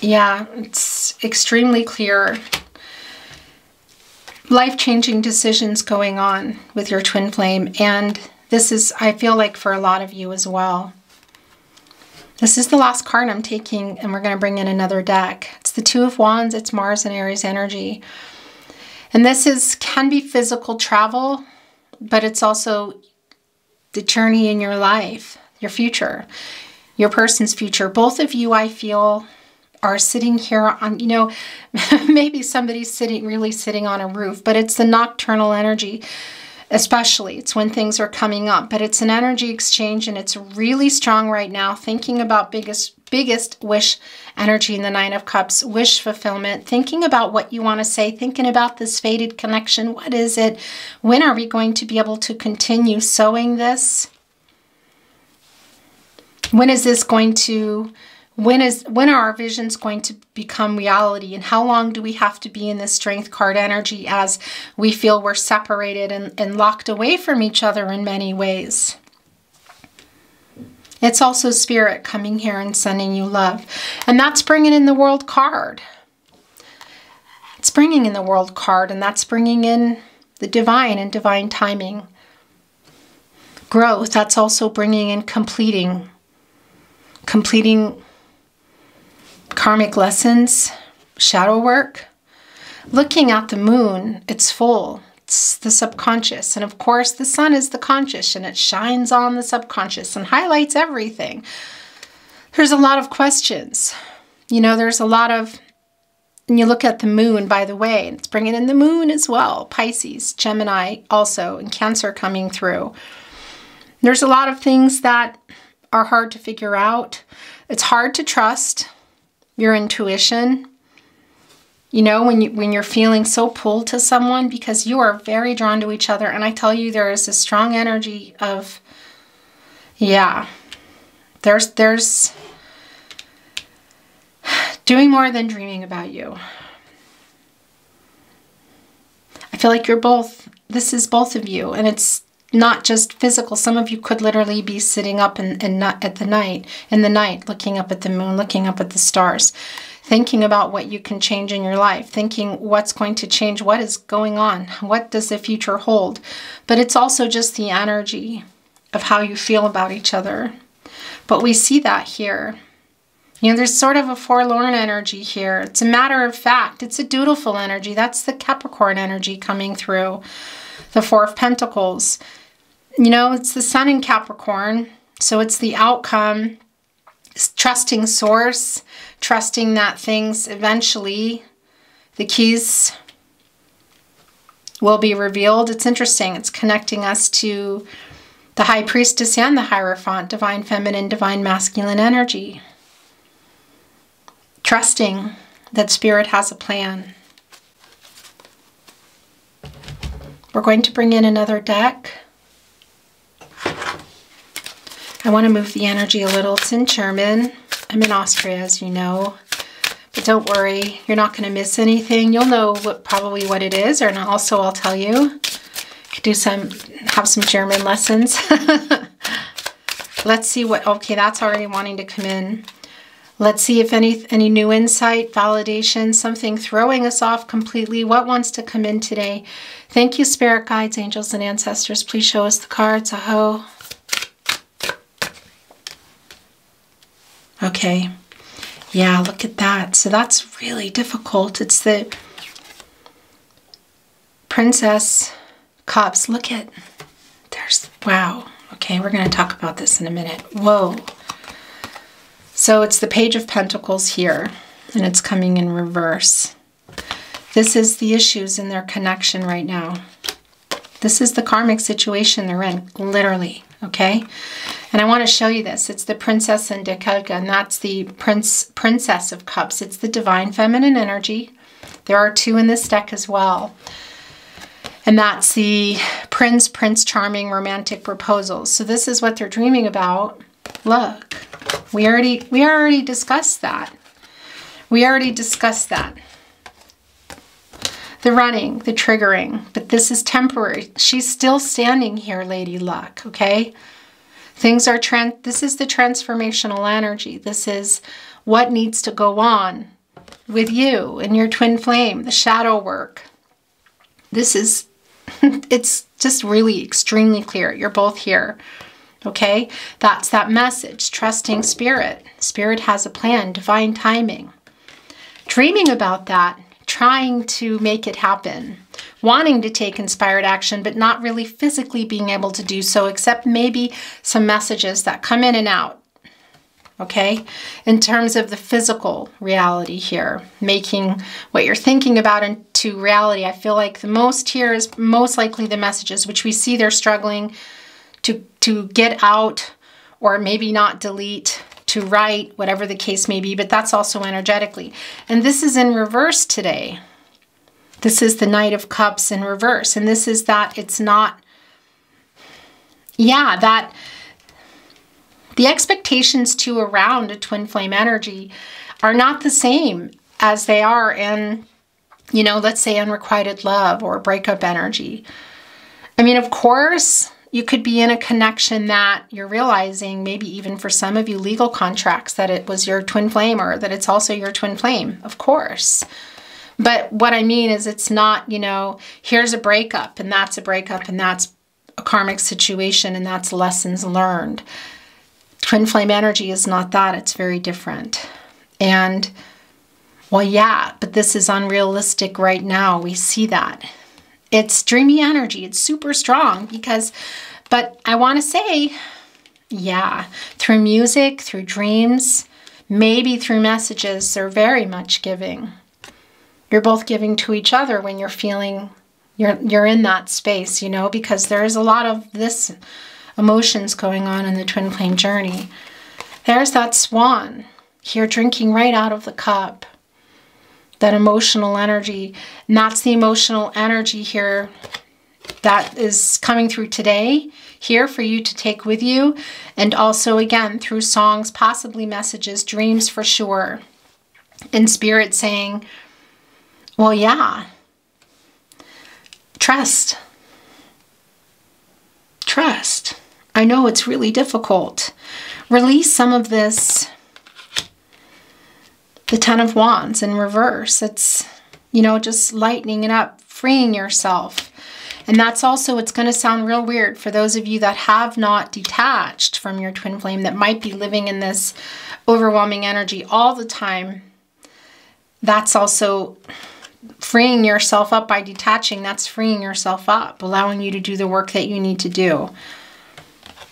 Yeah, it's extremely clear. Life-changing decisions going on with your twin flame, and this is, I feel like, for a lot of you as well. This is the last card I'm taking, and we're going to bring in another deck. It's the Two of Wands. It's Mars and Aries energy. And this can be physical travel, but it's also the journey in your life, your future, your person's future. Both of you, I feel, are sitting here on, you know, maybe somebody's really sitting on a roof, but it's the nocturnal energy, especially. It's when things are coming up, but it's an energy exchange, and it's really strong right now, thinking about biggest wish energy in the Nine of Cups, wish fulfillment, thinking about what you want to say, thinking about this fated connection. What is it? When are we going to be able to continue sowing this? When is this going to When are our visions going to become reality? And how long do we have to be in this strength card energy as we feel we're separated and locked away from each other in many ways? It's also Spirit coming here and sending you love. And that's bringing in the World card. It's bringing in the World card, and that's bringing in the divine and divine timing. Growth, that's also bringing in completing karmic lessons, shadow work. Looking at the moon, it's full. It's the subconscious. And of course, the sun is the conscious, and it shines on the subconscious and highlights everything. There's a lot of questions. You know, there's a lot of, and you look at the moon, by the way, and it's bringing in the moon as well. Pisces, Gemini also, and Cancer coming through. There's a lot of things that are hard to figure out. It's hard to trust your intuition. You know, when you're feeling so pulled to someone, because you are very drawn to each other. And I tell you, there is a strong energy of, yeah, there's doing more than dreaming about you. I feel like you're both, this is both of you, and it's not just physical. Some of you could literally be sitting up in the night, looking up at the moon, looking up at the stars, thinking about what you can change in your life, thinking what's going to change, what is going on, what does the future hold. But it's also just the energy of how you feel about each other. But we see that here. You know, there's sort of a forlorn energy here. It's a matter of fact. It's a dutiful energy. That's the Capricorn energy coming through. The Four of Pentacles. You know, it's the Sun in Capricorn. So it's the outcome. It's trusting Source. Trusting that things eventually, the keys will be revealed. It's interesting. It's connecting us to the High Priestess and the Hierophant. Divine Feminine, Divine Masculine energy. Trusting that Spirit has a plan. We're going to bring in another deck. I want to move the energy a little. It's in German. I'm in Austria, as you know. But don't worry, you're not going to miss anything. You'll know probably what it is, and also I'll tell you. Could have some German lessons. Let's see what, okay, that's already wanting to come in. Let's see if any new insight, validation, something throwing us off completely. What wants to come in today? Thank you, Spirit Guides, Angels, and Ancestors. Please show us the cards. Aho. Okay. Yeah, look at that. So that's really difficult. It's the Princess Cups. Look at, wow. Okay, we're going to talk about this in a minute. Whoa. So it's the Page of Pentacles here, and it's coming in reverse. This is the issues in their connection right now. This is the karmic situation they're in, literally, okay? And I want to show you this. It's the Princess and Dekelka, and that's the Princess of Cups. It's the Divine Feminine energy. There are two in this deck as well. And that's the Prince Charming romantic proposals. So this is what they're dreaming about. Look. We already discussed that. We already discussed that. The running, the triggering, but this is temporary. She's still standing here, Lady Luck, okay? Things are, this is the transformational energy. This is what needs to go on with you and your twin flame, the shadow work. This is, it's just really extremely clear. You're both here. Okay, that's that message. Trusting Spirit. Spirit has a plan, divine timing. Dreaming about that, trying to make it happen. Wanting to take inspired action, but not really physically being able to do so, except maybe some messages that come in and out. Okay, in terms of the physical reality here, making what you're thinking about into reality. I feel like the most here is most likely the messages, which we see they're struggling to get out, or maybe not delete, to write, whatever the case may be, but that's also energetically. And this is in reverse today. This is the Knight of Cups in reverse. And this is that it's not, yeah, that The expectations too around a twin flame energy are not the same as they are in, you know, let's say unrequited love or breakup energy. I mean, of course, you could be in a connection that you're realizing, maybe even for some of you, legal contracts, that it was your twin flame or that it's also your twin flame, of course. But what I mean is it's not, you know, here's a breakup and that's a karmic situation and that's lessons learned. Twin flame energy is not that. It's very different. And, well, yeah, but this is unrealistic right now. We see that. It's dreamy energy. It's super strong but I want to say, yeah, through music, through dreams, maybe through messages, they're very much giving. You're both giving to each other when you're feeling you're in that space, you know, because there is a lot of this emotions going on in the twin flame journey. There's that swan here drinking right out of the cup. That emotional energy, and that's the emotional energy here that is coming through today, here for you to take with you, and also, again, through songs, possibly messages, dreams for sure, and spirit saying, well, yeah, trust. Trust. I know it's really difficult. Release some of this. The Ten of Wands in reverse. It's, you know, just lightening it up, freeing yourself. And that's also, it's going to sound real weird for those of you that have not detached from your twin flame, that might be living in this overwhelming energy all the time. That's also freeing yourself up by detaching. That's freeing yourself up, allowing you to do the work that you need to do.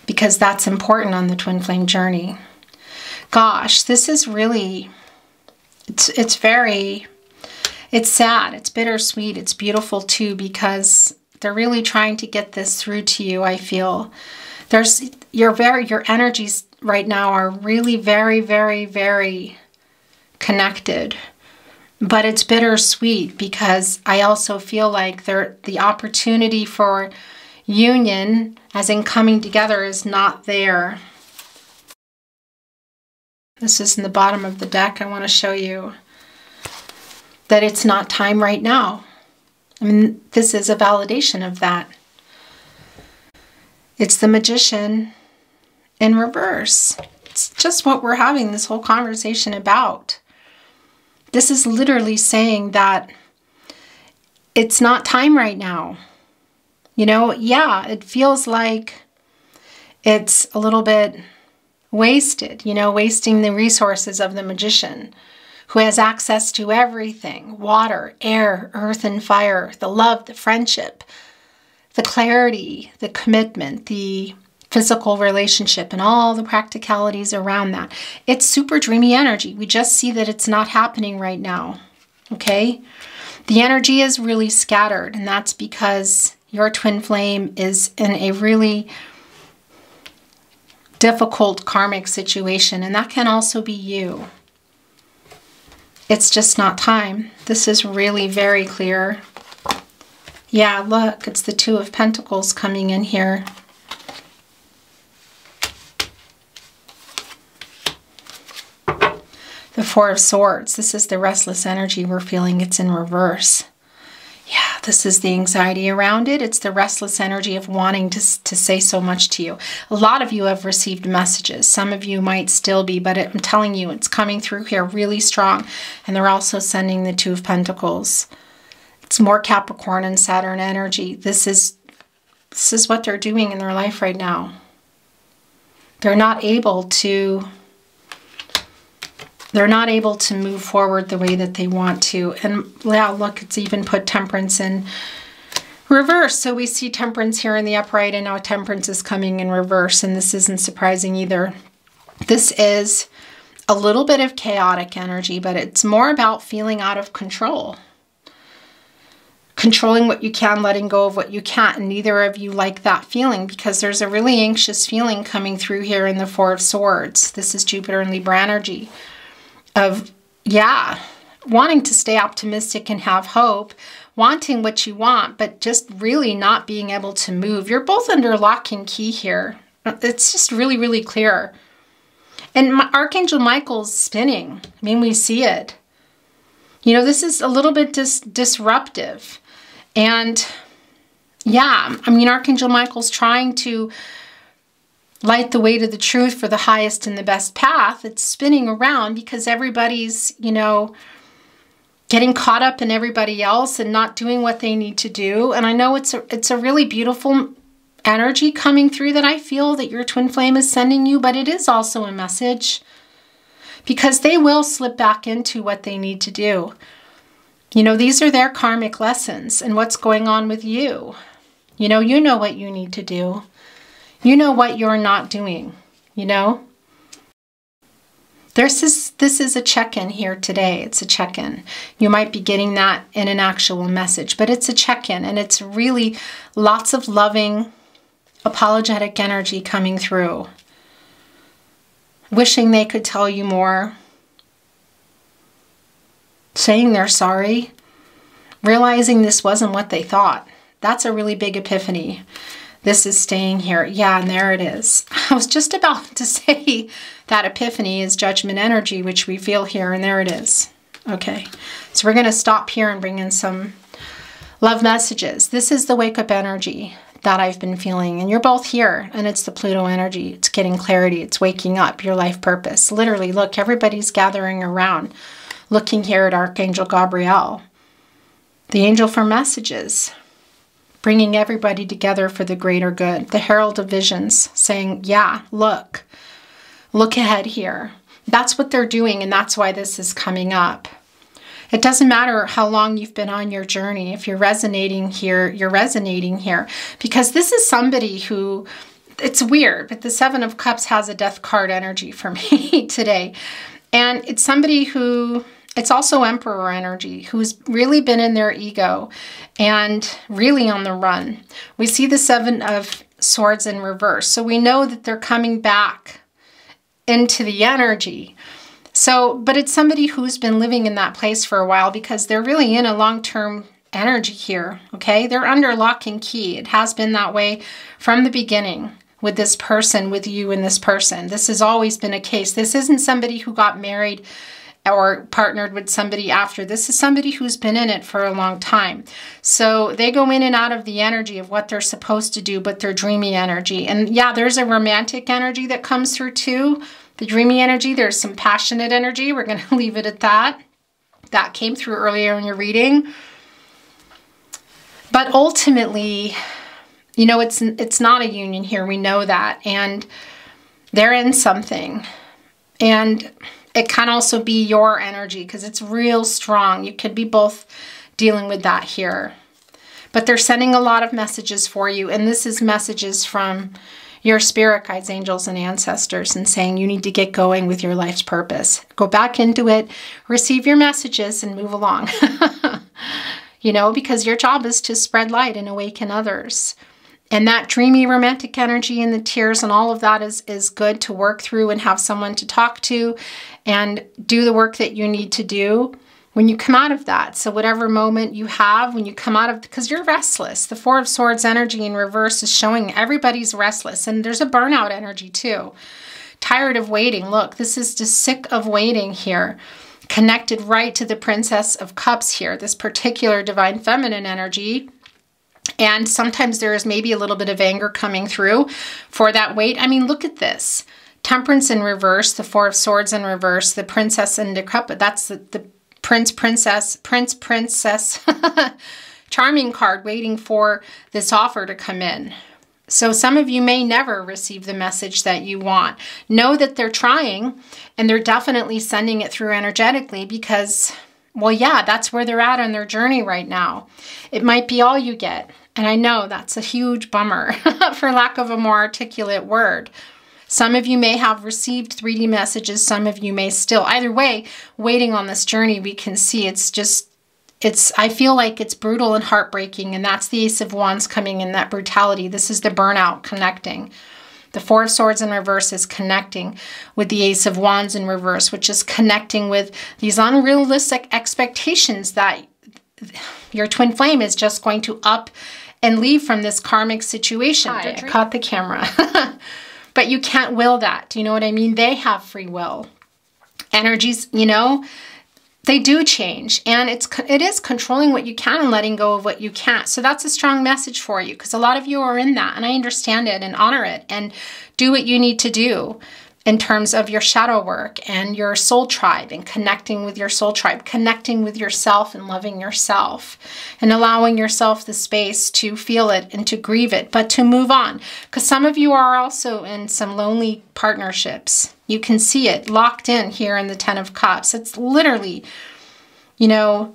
Because that's important on the twin flame journey. Gosh, this is really... It's sad, it's bittersweet, it's beautiful too, because they're really trying to get this through to you, I feel. Your energies right now are really very, very, very connected. But it's bittersweet because I also feel like the opportunity for union, as in coming together, is not there. This is in the bottom of the deck. I want to show you that it's not time right now. I mean, this is a validation of that. It's the Magician in reverse. It's just what we're having this whole conversation about. This is literally saying that it's not time right now. You know, yeah, it feels like it's a little bit wasted, you know, wasting the resources of the Magician, who has access to everything: water, air, earth, and fire, the love, the friendship, the clarity, the commitment, the physical relationship, and all the practicalities around that. It's super dreamy energy. We just see that it's not happening right now, okay? The energy is really scattered, and that's because your twin flame is in a really difficult karmic situation, and that can also be you. It's just not time. This is really very clear. Yeah, look, it's the Two of Pentacles coming in here. The Four of Swords. This is the restless energy we're feeling. It's in reverse. Yeah, this is the anxiety around it. It's the restless energy of wanting to say so much to you. A lot of you have received messages. Some of you might still be, but I'm telling you, it's coming through here really strong. And they're also sending the Two of Pentacles. It's more Capricorn and Saturn energy. This is what they're doing in their life right now. They're not able to move forward the way that they want to. And yeah, look, it's even put Temperance in reverse. So we see Temperance here in the upright, and now Temperance is coming in reverse, and this isn't surprising either. This is a little bit of chaotic energy, but it's more about feeling out of control. Controlling what you can, letting go of what you can't, and neither of you like that feeling, because there's a really anxious feeling coming through here in the Four of Swords. This is Jupiter and Libra energy. Of, yeah, wanting to stay optimistic and have hope, wanting what you want, but just really not being able to move. You're both under lock and key here. It's just really, really clear. And Archangel Michael's spinning. I mean, we see it. You know, this is a little bit disruptive. And yeah, I mean, Archangel Michael's trying to light the way to the truth for the highest and the best path. It's spinning around because everybody's, you know, getting caught up in everybody else and not doing what they need to do. And I know it's a really beautiful energy coming through that I feel that your twin flame is sending you, but it is also a message because they will slip back into what they need to do. You know, these are their karmic lessons and what's going on with you. You know what you need to do. You know what you're not doing, you know? This is a check-in here today. It's a check-in. You might be getting that in an actual message, but it's a check-in, and it's really lots of loving, apologetic energy coming through. Wishing they could tell you more. Saying they're sorry. Realizing this wasn't what they thought. That's a really big epiphany. This is staying here. Yeah, and there it is. I was just about to say that epiphany is judgment energy, which we feel here, and there it is. Okay, so we're going to stop here and bring in some love messages. This is the wake-up energy that I've been feeling, and you're both here, and it's the Pluto energy. It's getting clarity. It's waking up, your life purpose. Literally, look, everybody's gathering around, looking here at Archangel Gabriel, the angel for messages, bringing everybody together for the greater good. The herald of visions saying, yeah, look ahead here. That's what they're doing, and that's why this is coming up. It doesn't matter how long you've been on your journey. If you're resonating here, you're resonating here. Because this is somebody who, it's weird, but the Seven of Cups has a death card energy for me today. And it's somebody who, it's also Emperor energy, who's really been in their ego and really on the run. We see the Seven of Swords in reverse. So we know that they're coming back into the energy. So, but it's somebody who's been living in that place for a while because they're really in a long-term energy here, okay? They're under lock and key. It has been that way from the beginning with this person, with you and this person. This has always been a case. This isn't somebody who got married or partnered with somebody after. This is somebody who's been in it for a long time. So they go in and out of the energy of what they're supposed to do, but they're dreamy energy. And yeah, there's a romantic energy that comes through too. The dreamy energy, there's some passionate energy. We're going to leave it at that. That came through earlier in your reading. But ultimately, you know, it's not a union here. We know that. And they're in something. And it can also be your energy because it's real strong. You could be both dealing with that here. But they're sending a lot of messages for you. And this is messages from your spirit guides, angels, and ancestors, and saying you need to get going with your life's purpose. Go back into it, receive your messages, and move along. You know, because your job is to spread light and awaken others. And that dreamy romantic energy and the tears and all of that is good to work through and have someone to talk to and do the work that you need to do when you come out of that. So whatever moment you have when you come out of, because you're restless. The Four of Swords energy in reverse is showing everybody's restless. And there's a burnout energy too. Tired of waiting. Look, this is just sick of waiting here. Connected right to the Princess of Cups here. This particular divine feminine energy. And sometimes there is maybe a little bit of anger coming through for that wait. I mean, look at this. Temperance in reverse. The Four of Swords in reverse. The Princess in the Cup. That's the Princess charming card waiting for this offer to come in. So some of you may never receive the message that you want. Know that they're trying and they're definitely sending it through energetically because, well, yeah, that's where they're at on their journey right now. It might be all you get. And I know that's a huge bummer for lack of a more articulate word. Some of you may have received 3D messages. Some of you may still. Either way, waiting on this journey, we can see I feel like it's brutal and heartbreaking. And that's the Ace of Wands coming in, that brutality. This is the burnout connecting. The Four of Swords in reverse is connecting with the Ace of Wands in reverse, which is connecting with these unrealistic expectations that your twin flame is just going to up and leave from this karmic situation. I caught the camera. But you can't will that. Do you know what I mean? They have free will. Energies, you know, they do change, and it is controlling what you can and letting go of what you can't. So that's a strong message for you, because a lot of you are in that, and I understand it and honor it and do what you need to do in terms of your shadow work and your soul tribe and connecting with your soul tribe, connecting with yourself and loving yourself and allowing yourself the space to feel it and to grieve it, but to move on. Because some of you are also in some lonely partnerships. You can see it locked in here in the Ten of Cups. It's literally, you know,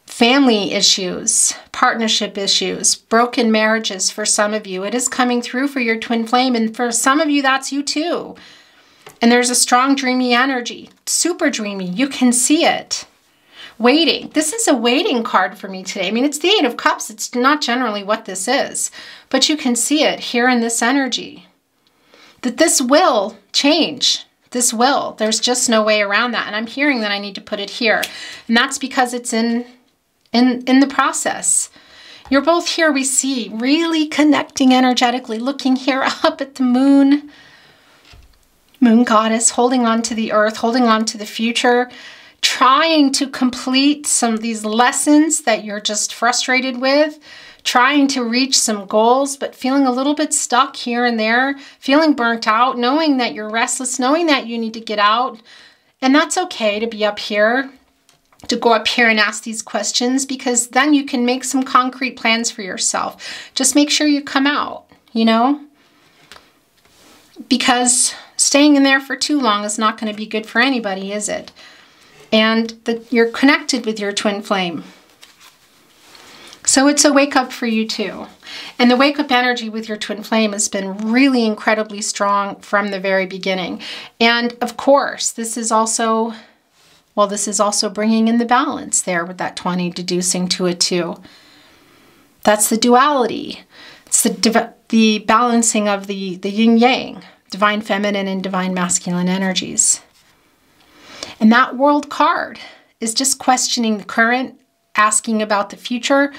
family issues, partnership issues, broken marriages for some of you. It is coming through for your twin flame, and for some of you, that's you too. And there's a strong dreamy energy, super dreamy. You can see it. Waiting. This is a waiting card for me today. I mean, it's the Eight of Cups. It's not generally what this is, but you can see it here in this energy. That this will change. This will. There's just no way around that. And I'm hearing that I need to put it here. And that's because it's in the process. You're both here, we see, really connecting energetically, looking here up at the moon. Moon goddess, holding on to the earth, holding on to the future, trying to complete some of these lessons that you're just frustrated with, trying to reach some goals, but feeling a little bit stuck here and there, feeling burnt out, knowing that you're restless, knowing that you need to get out. And that's okay to be up here, to go up here and ask these questions, because then you can make some concrete plans for yourself. Just make sure you come out, you know? Because staying in there for too long is not going to be good for anybody, is it? And you're connected with your twin flame. So it's a wake up for you too. And the wake up energy with your twin flame has been really incredibly strong from the very beginning. And of course, this is also, well, this is also bringing in the balance there with that 20 deducing to a 2. That's the duality. It's the balancing of the yin yang, divine feminine and divine masculine energies. And that world card is just questioning the current, asking about the future,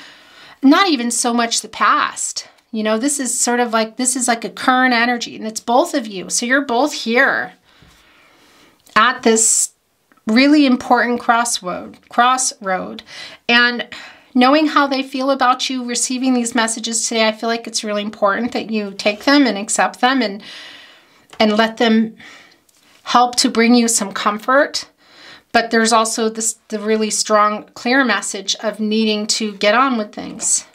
not even so much the past. You know, this is sort of like, this is like a current energy, and it's both of you. So you're both here at this really important crossroad. And knowing how they feel about you, receiving these messages today, I feel like it's really important that you take them and accept them and let them help to bring you some comfort. But there's also the really strong, clear message of needing to get on with things.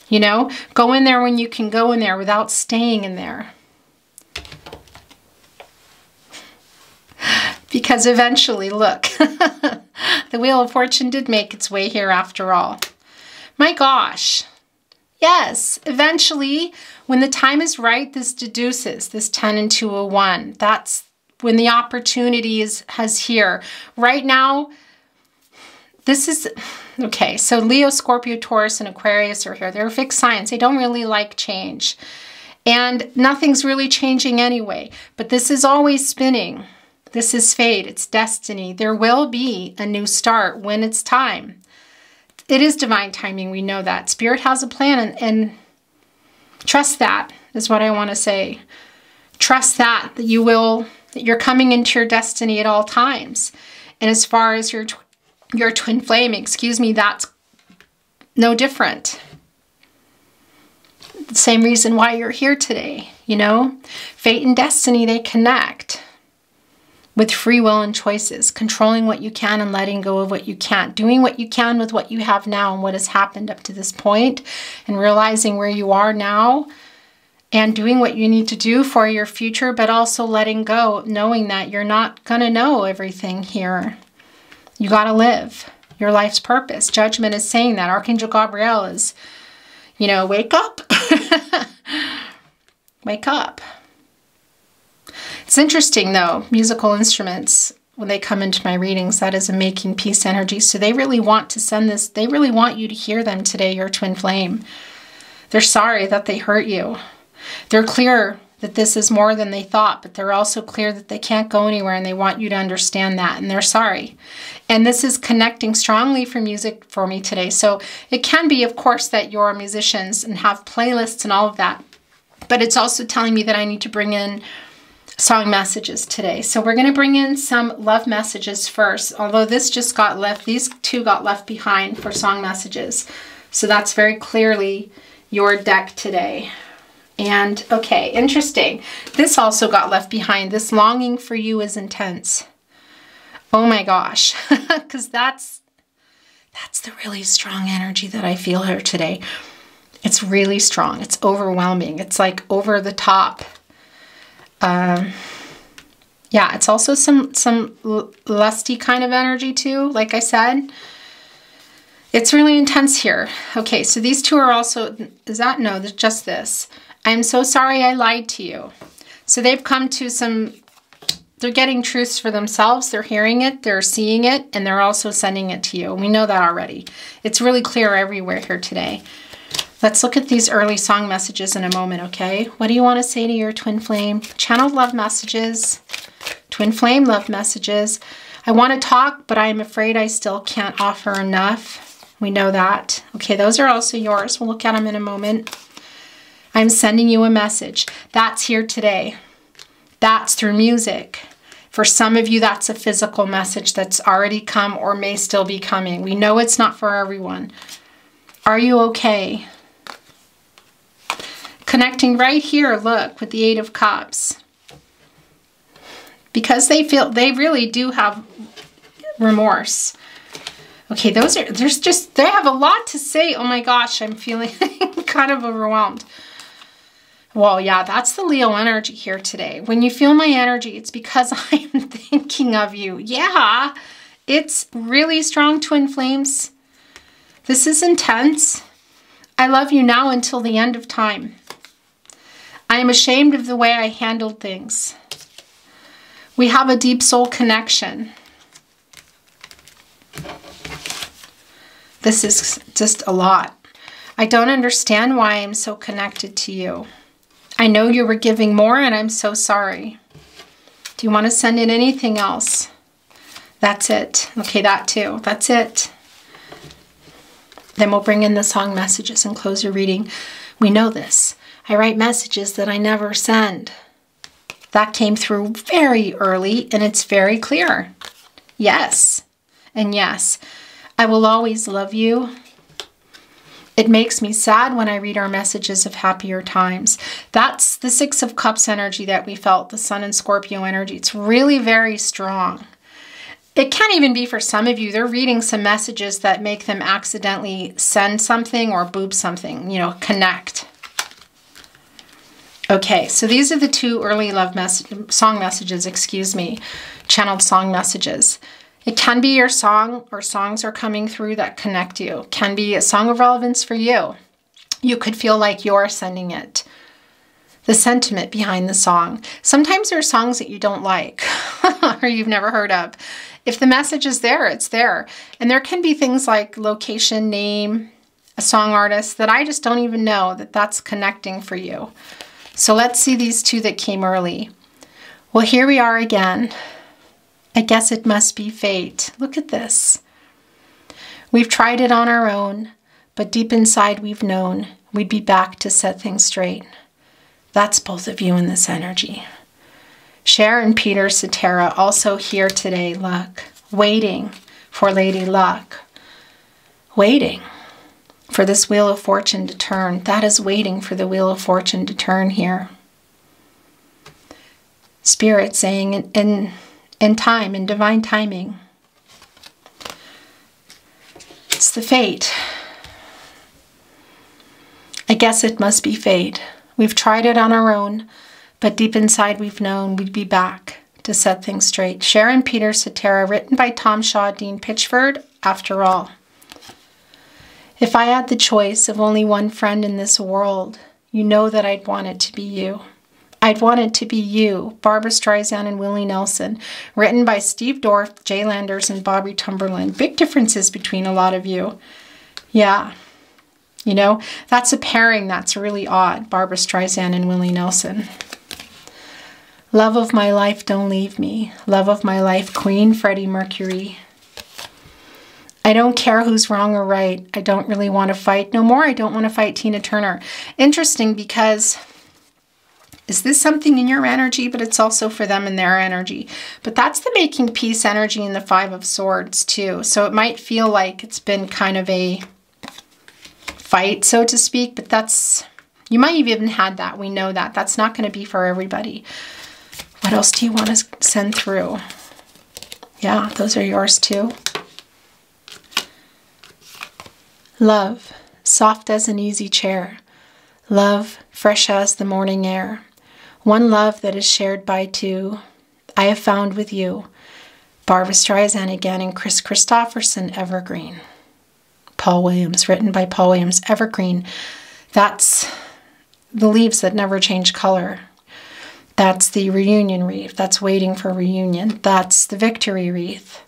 You know, go in there when you can go in there without staying in there. Because eventually, look, the Wheel of Fortune did make its way here after all. My gosh. Yes, eventually, when the time is right, this deduces, this 10 into a 1. That's when the opportunity has here. Right now, this is, okay, so Leo, Scorpio, Taurus, and Aquarius are here. They're fixed signs. They don't really like change. And nothing's really changing anyway. But this is always spinning. This is fate. It's destiny. There will be a new start when it's time. It is divine timing. We know that. Spirit has a plan, and trust that is what I want to say. Trust that you're coming into your destiny at all times. And as far as your twin flame, excuse me, that's no different. The same reason why you're here today, you know? Fate and destiny, they connect with free will and choices, controlling what you can and letting go of what you can't, doing what you can with what you have now and what has happened up to this point, and realizing where you are now and doing what you need to do for your future, but also letting go, knowing that you're not going to know everything here. You got to live your life's purpose. Judgment is saying that. Archangel Gabriel is, you know, wake up. Wake up. It's interesting though, musical instruments, when they come into my readings, that is a making peace energy. So they really want to send this, they really want you to hear them today, your twin flame. They're sorry that they hurt you. They're clear that this is more than they thought, but they're also clear that they can't go anywhere, and they want you to understand that, and they're sorry. And this is connecting strongly for music for me today. So it can be, of course, that you're musicians and have playlists and all of that. But it's also telling me that I need to bring in song messages today. So we're going to bring in some love messages first, although this just got left, these two got left behind for song messages. So that's very clearly your deck today. And okay, interesting. This also got left behind. This longing for you is intense. Oh my gosh, because that's the really strong energy that I feel here today. It's really strong. It's overwhelming. It's like over the top. Yeah, it's also some lusty kind of energy too, like I said. It's really intense here. Okay, so these two are also, is that? No, just this. I'm so sorry I lied to you. So they've come to some, they're getting truths for themselves. They're hearing it, they're seeing it, and they're also sending it to you. We know that already. It's really clear everywhere here today. Let's look at these early song messages in a moment, okay? What do you want to say to your twin flame? Channeled love messages, twin flame love messages. I want to talk, but I'm afraid I still can't offer enough. We know that. Okay, those are also yours. We'll look at them in a moment. I'm sending you a message. That's here today. That's through music. For some of you, that's a physical message that's already come or may still be coming. We know it's not for everyone. Are you okay? Connecting right here, look, with the Eight of Cups. Because they feel, they really do have remorse. Okay, those are, they have a lot to say. Oh my gosh, I'm feeling kind of overwhelmed. Well, yeah, that's the Leo energy here today. When you feel my energy, it's because I'm thinking of you. Yeah, it's really strong, twin flames. This is intense. I love you now until the end of time. I am ashamed of the way I handled things. We have a deep soul connection. This is just a lot. I don't understand why I'm so connected to you. I know you were giving more and I'm so sorry. Do you want to send in anything else? That's it. Okay, that too. That's it. Then we'll bring in the song messages and close your reading. We know this. I write messages that I never send. That came through very early and it's very clear. Yes. And yes. I will always love you. It makes me sad when I read our messages of happier times. That's the Six of Cups energy that we felt, the Sun and Scorpio energy. It's really very strong. It can't even be for some of you. They're reading some messages that make them accidentally send something or boob something, you know, connect. Okay, so these are the two early love song messages, excuse me, channeled song messages. It can be your song or songs are coming through that connect you. It can be a song of relevance for you. You could feel like you're sending it. The sentiment behind the song. Sometimes there are songs that you don't like or you've never heard of. If the message is there, it's there. And there can be things like location, name, a song artist that I just don't even know that that's connecting for you. So let's see these two that came early. Well, here we are again. I guess it must be fate. Look at this. We've tried it on our own, but deep inside we've known we'd be back to set things straight. That's both of you in this energy. Cher and Peter Cetera also here today, look, waiting for Lady Luck. Waiting for this Wheel of Fortune to turn. That is waiting for the Wheel of Fortune to turn here. Spirit saying in time, in divine timing. It's the fate. I guess it must be fate. We've tried it on our own, but deep inside we've known we'd be back to set things straight. Cher and Peter Cetera, written by Tom Shaw, Dean Pitchford, After All. If I had the choice of only one friend in this world, you know that I'd want it to be you. I'd want it to be you, Barbra Streisand and Willie Nelson, written by Steve Dorff, Jay Landers, and Bobby Tumberland. Big differences between a lot of you. Yeah, you know, that's a pairing that's really odd, Barbra Streisand and Willie Nelson. Love of my life, don't leave me. Love of my life, Queen, Freddie Mercury. I don't care who's wrong or right. I don't really want to fight no more. I don't want to fight Tina Turner. Interesting because Is this something in your energy? But it's also for them in their energy. But that's the making peace energy in the Five of Swords too. So it might feel like it's been kind of a fight, so to speak, but that's, you might have even had that. We know that. That's not going to be for everybody. What else do you want to send through? Yeah, those are yours too. Love, soft as an easy chair. Love, fresh as the morning air. One love that is shared by two. I have found with you. Barbra Streisand again and Chris Christopherson, Evergreen. Paul Williams, written by Paul Williams, Evergreen. That's the leaves that never change color. That's the reunion wreath. That's waiting for reunion. That's the victory wreath.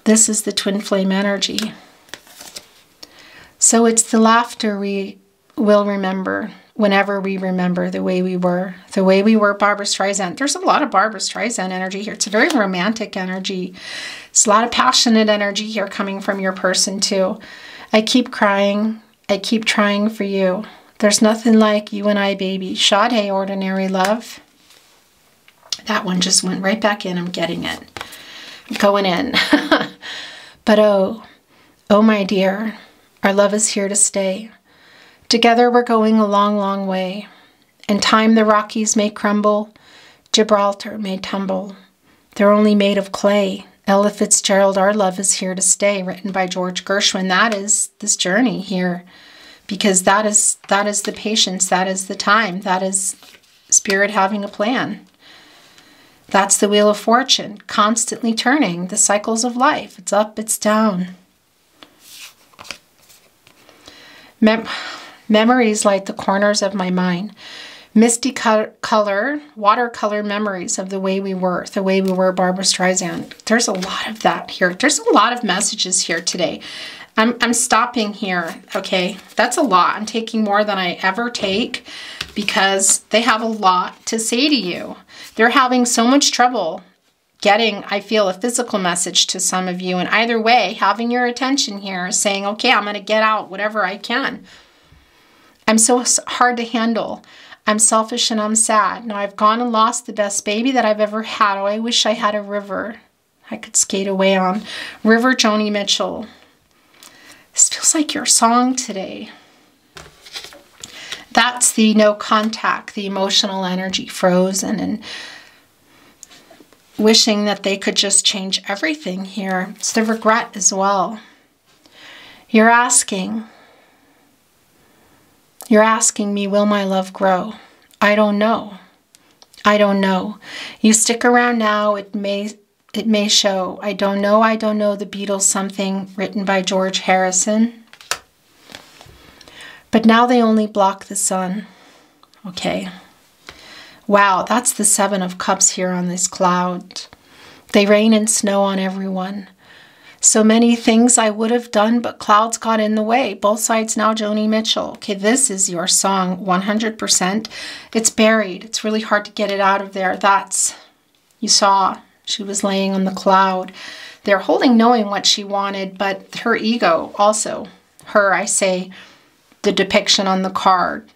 This is the twin flame energy. So it's the laughter we will remember whenever we remember the way we were. The way we were, Barbra Streisand. There's a lot of Barbra Streisand energy here. It's a very romantic energy. It's a lot of passionate energy here coming from your person too. I keep crying. I keep trying for you. There's nothing like you and I, baby. Sade, ordinary love. That one just went right back in. I'm getting it. I'm going in. But oh my dear, our love is here to stay. Together we're going a long, long way. In time the Rockies may crumble, Gibraltar may tumble. They're only made of clay. Ella Fitzgerald, our love is here to stay, written by George Gershwin. That is this journey here. Because that is the patience, that is the time, that is Spirit having a plan. That's the Wheel of Fortune, constantly turning, the cycles of life. It's up, it's down. Memories light the corners of my mind. Misty color, watercolor memories of the way we were, Barbra Streisand. There's a lot of that here. There's a lot of messages here today. I'm stopping here, okay? That's a lot. I'm taking more than I ever take because they have a lot to say to you. They're having so much trouble getting, I feel, a physical message to some of you. And either way, having your attention here, saying, okay, I'm going to get out whatever I can. I'm so hard to handle. I'm selfish and I'm sad. Now I've gone and lost the best baby that I've ever had. Oh, I wish I had a river I could skate away on. River, Joni Mitchell. This feels like your song today. That's the no contact, the emotional energy, frozen and wishing that they could just change everything here. It's the regret as well. You're asking me, will my love grow? I don't know. I don't know. You stick around now, it may show. I don't know, the Beatles something, written by George Harrison. But now they only block the sun. Okay. Wow, that's the Seven of Cups here on this cloud. They rain and snow on everyone. So many things I would have done, but clouds got in the way. Both sides now, Joni Mitchell. Okay, this is your song, 100%. It's buried. It's really hard to get it out of there. That's, you saw, she was laying on the cloud. They're holding, knowing what she wanted, but her ego also. Her, I say, the depiction on the card,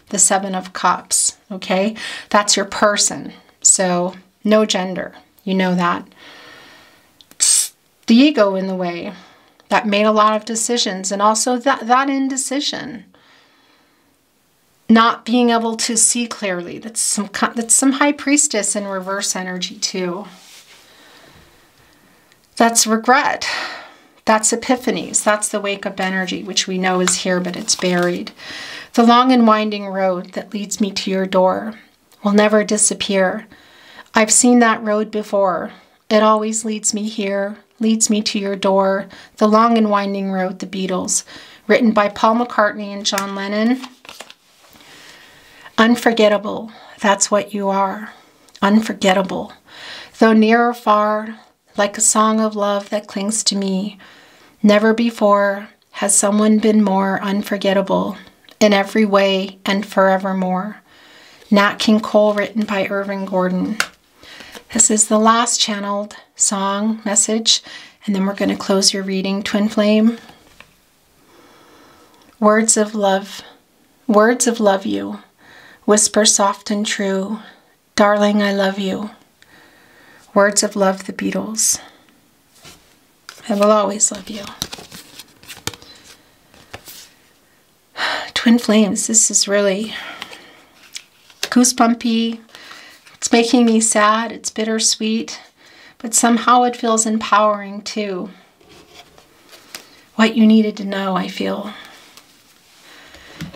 the Seven of Cups, okay? That's your person. So, no gender. You know that. The ego in the way that made a lot of decisions, and also that indecision, not being able to see clearly. That's some high priestess in reverse energy too. That's regret. That's epiphanies. That's the wake up energy, which we know is here, but it's buried. The long and winding road that leads me to your door will never disappear. I've seen that road before. It always leads me here, leads me to your door. The long and winding road, the Beatles, written by Paul McCartney and John Lennon. Unforgettable, that's what you are. Unforgettable. Though near or far, like a song of love that clings to me. Never before has someone been more unforgettable in every way and forevermore. Nat King Cole, written by Irving Gordon. This is the last channeled song message, and then we're going to close your reading, Twin Flame. Words of love you. Whisper soft and true, darling, I love you. Words of love, the Beatles. I will always love you. Twin flames, this is really goosebumpy. It's making me sad, it's bittersweet, but somehow it feels empowering too. What you needed to know, I feel.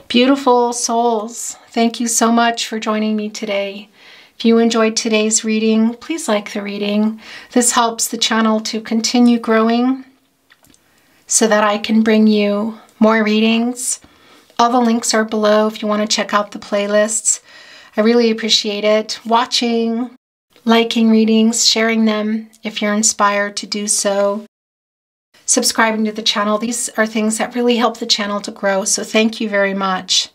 Beautiful souls, thank you so much for joining me today. If you enjoyed today's reading, please like the reading. This helps the channel to continue growing so that I can bring you more readings. All the links are below if you want to check out the playlists. I really appreciate it. Watching, liking readings, sharing them if you're inspired to do so. Subscribing to the channel. These are things that really help the channel to grow, so thank you very much.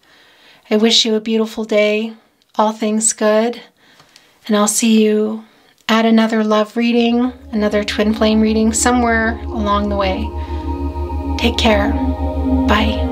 I wish you a beautiful day, all things good, and I'll see you at another love reading, another twin flame reading somewhere along the way. Take care. Bye.